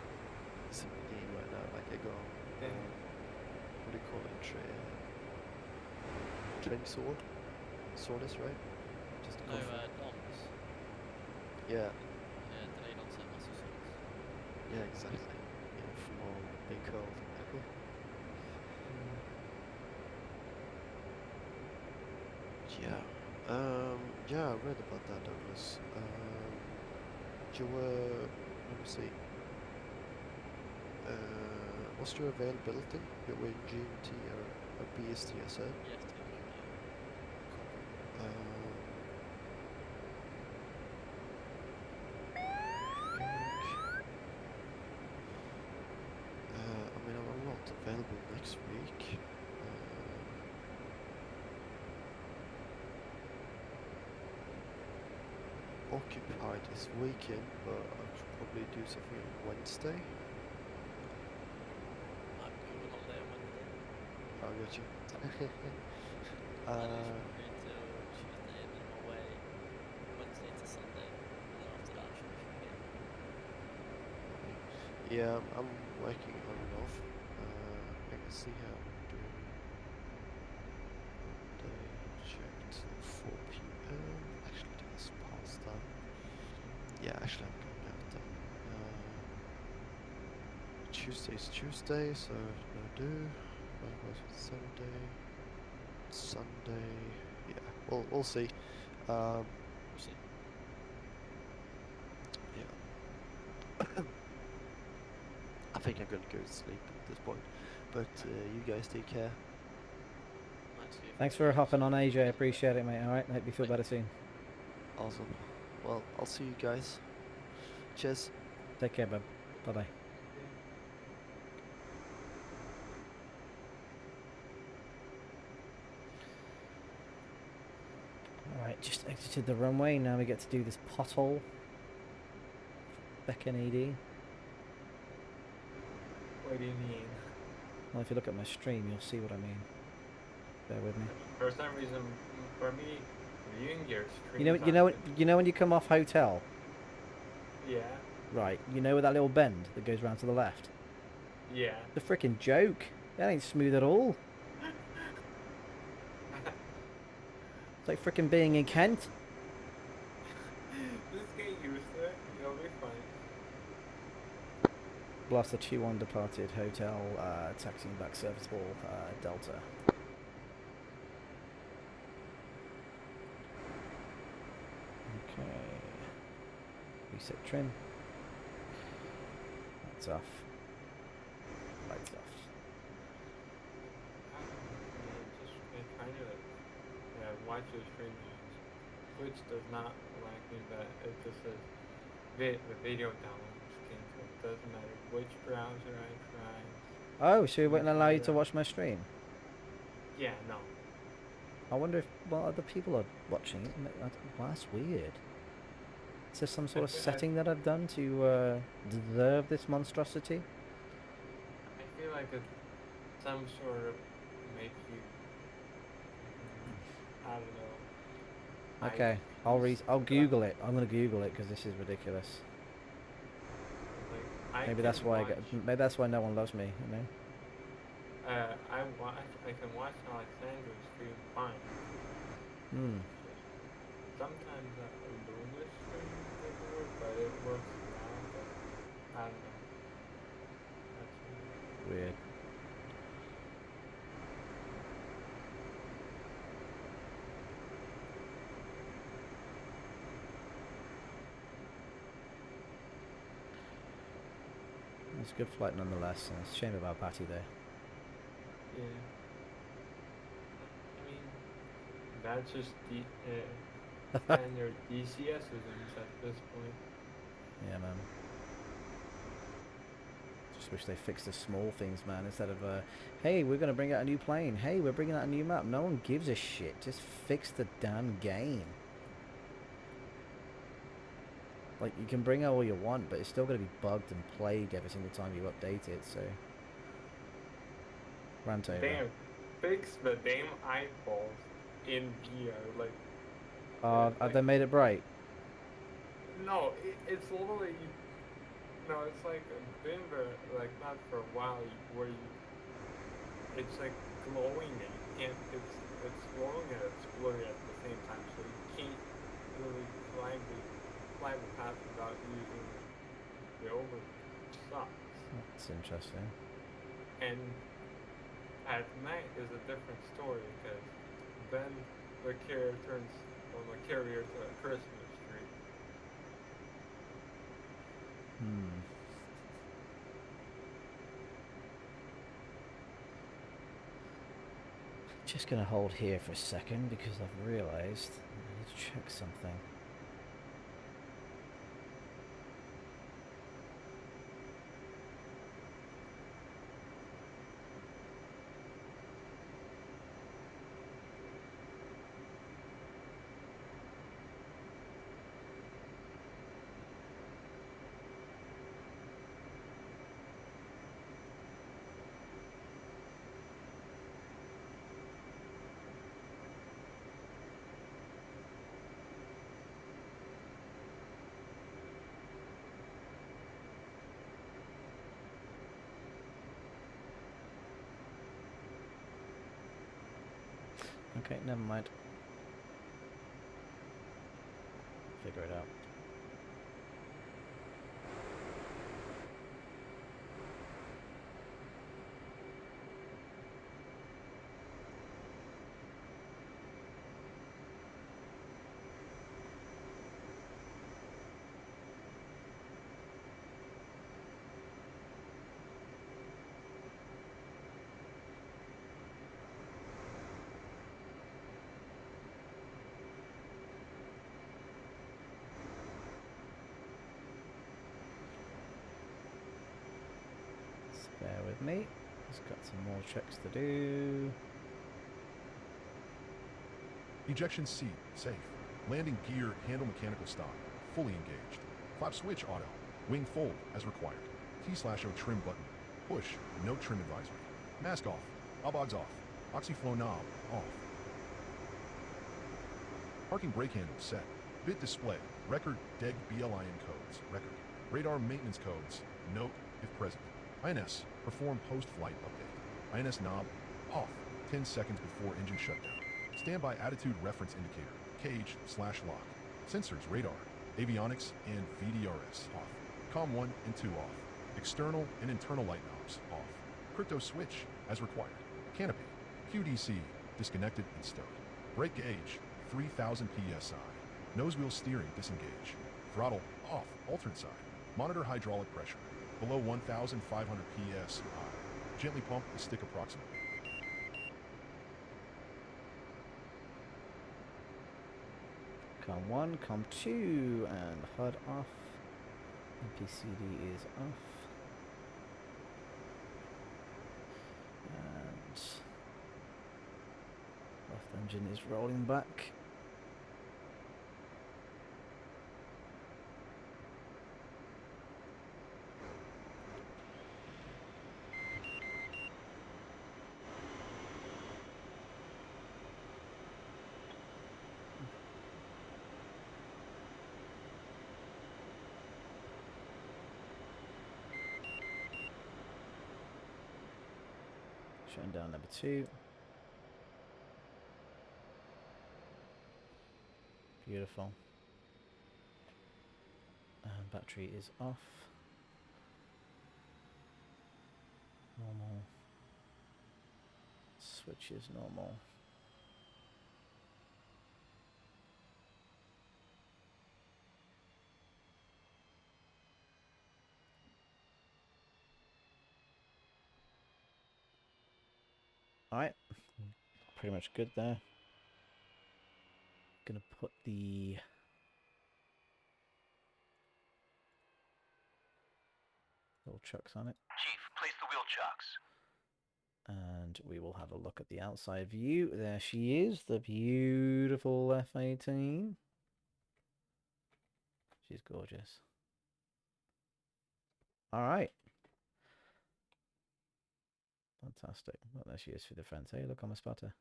is in pain right now. Like, I go, what do you call it? Training sword? Soreness, right? Just No, cough. DOMS. Yeah, Yeah, delayed onset muscle soreness. yeah, exactly. Yeah, from all being cold. Yeah. Yeah, I read about that, Douglas. You were, let me see. What's your availability? You were in GMT or BST, I said? Yes, I mean, I'm not available next week. Occupied this weekend, but I could probably do something on Wednesday. I'm going on there Wednesday. I'll get you. I literally free till Tuesday and then I'm away Wednesday to Sunday. And then after that I should be free. Yeah, I'm working on and off. I can see how I'm doing. Monday, check till 4 p.m. Actually, that's past that. Yeah, actually, I'm going out then. Tuesday's Tuesday, so no do. Was Saturday, Sunday. Yeah, we'll see. See. Yeah. I think I'm gonna go to sleep at this point. But you guys take care. Thanks for hopping on, AJ. I appreciate it, mate. Alright, hope you feel better soon. Awesome. Well, I'll see you guys. Cheers. Take care, bud. Bye-bye. Alright, just exited the runway. Now we get to do this pothole. Beck and ED. What do you mean? Well, if you look at my stream, you'll see what I mean. Bear with me. For some reason, for me, viewing your stream. You know when you come off hotel, Yeah. right? You know that little bend that goes round to the left. Yeah. The freaking joke. That ain't smooth at all. It's like freaking being in Kent. Just get used to it. You'll be fine. Blaster 2-1 departed hotel, taxiing back serviceable, Delta. Okay. Reset trim. Lights off. Lights off. Just trying to watch your stream. Twitch does not like me that it just says the video download is canceled. It doesn't matter which browser I try. Oh, so it wouldn't allow you to watch my stream? Yeah, no. I wonder if other people are watching it. Well, that's weird. Is there some sort of setting that I've done to deserve this monstrosity? I feel like it's some sort of make you. I don't know. Okay, I'll Google it. I'm gonna Google it because this is ridiculous. Like, Maybe that's why maybe that's why no one loves me. You know. I can watch Alexander's stream fine. Hmm. Sometimes Luna's stream doesn't work, but it works now. But I don't know. That's Weird. It's a good flight nonetheless. It's a shame about Patty there. Yeah. I mean, that's just standard DCSisms at this point. Yeah, man. Just wish they fixed the small things, man. Instead of, hey, we're gonna bring out a new plane. Hey, we're bringing out a new map. No one gives a shit. Just fix the damn game. Like, you can bring out all you want, but it's still going to be bugged and plagued every single time you update it, so... Rant over. Damn, fix the damn eyeballs in VR, like... Have like, they made it bright? no, it's literally no, it's like been there like not for a while where you it's like glowing and you can't it's glowing and it's blurry at the same time, so you can't really flag the path without using the over sucks. That's interesting. And at night is a different story because then the carrier turns from a carrier to a Christmas tree. Hmm. Just gonna hold here for a second because I've realised I need to check something. Okay, never mind. Figure it out. Just bear with me. Just got some more checks to do. Ejection seat, safe. Landing gear, handle mechanical stop, fully engaged. Flap switch auto. Wing fold as required. T/O trim button. Push, no trim advisory. Mask off. Albogs off. Oxyflow knob, off. Parking brake handle set. Bit display. Record DEG BLIN codes. Record. Radar maintenance codes. Note, if present. INS. Perform post-flight update. INS knob, off. 10 seconds before engine shutdown. Standby attitude reference indicator. Cage/lock. Sensors, radar. Avionics and VDRS, off. COM 1 and 2 off. External and internal light knobs, off. Crypto switch, as required. Canopy. QDC, disconnected and stowed. Brake gauge, 3000 psi. Nose wheel steering, disengage. Throttle, off, alternate side. Monitor hydraulic pressure, below 1500 psi. Gently pump the stick approximately. COM 1, COM 2, and HUD off. MPCD is off. And left engine is rolling back. Shutting down number 2. Beautiful. And battery is off. Normal. Switch is normal. Alright, pretty much good there. Gonna put the little chucks on it. Chief, place the wheel chocks. And we will have a look at the outside view. There she is, the beautiful F-18. She's gorgeous. Alright. Fantastic. Well, there she is through the front. Hey, look, I'm a spotter.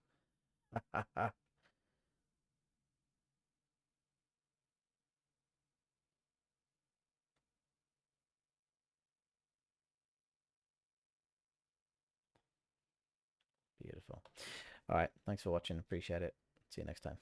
Beautiful. All right. Thanks for watching. Appreciate it. See you next time.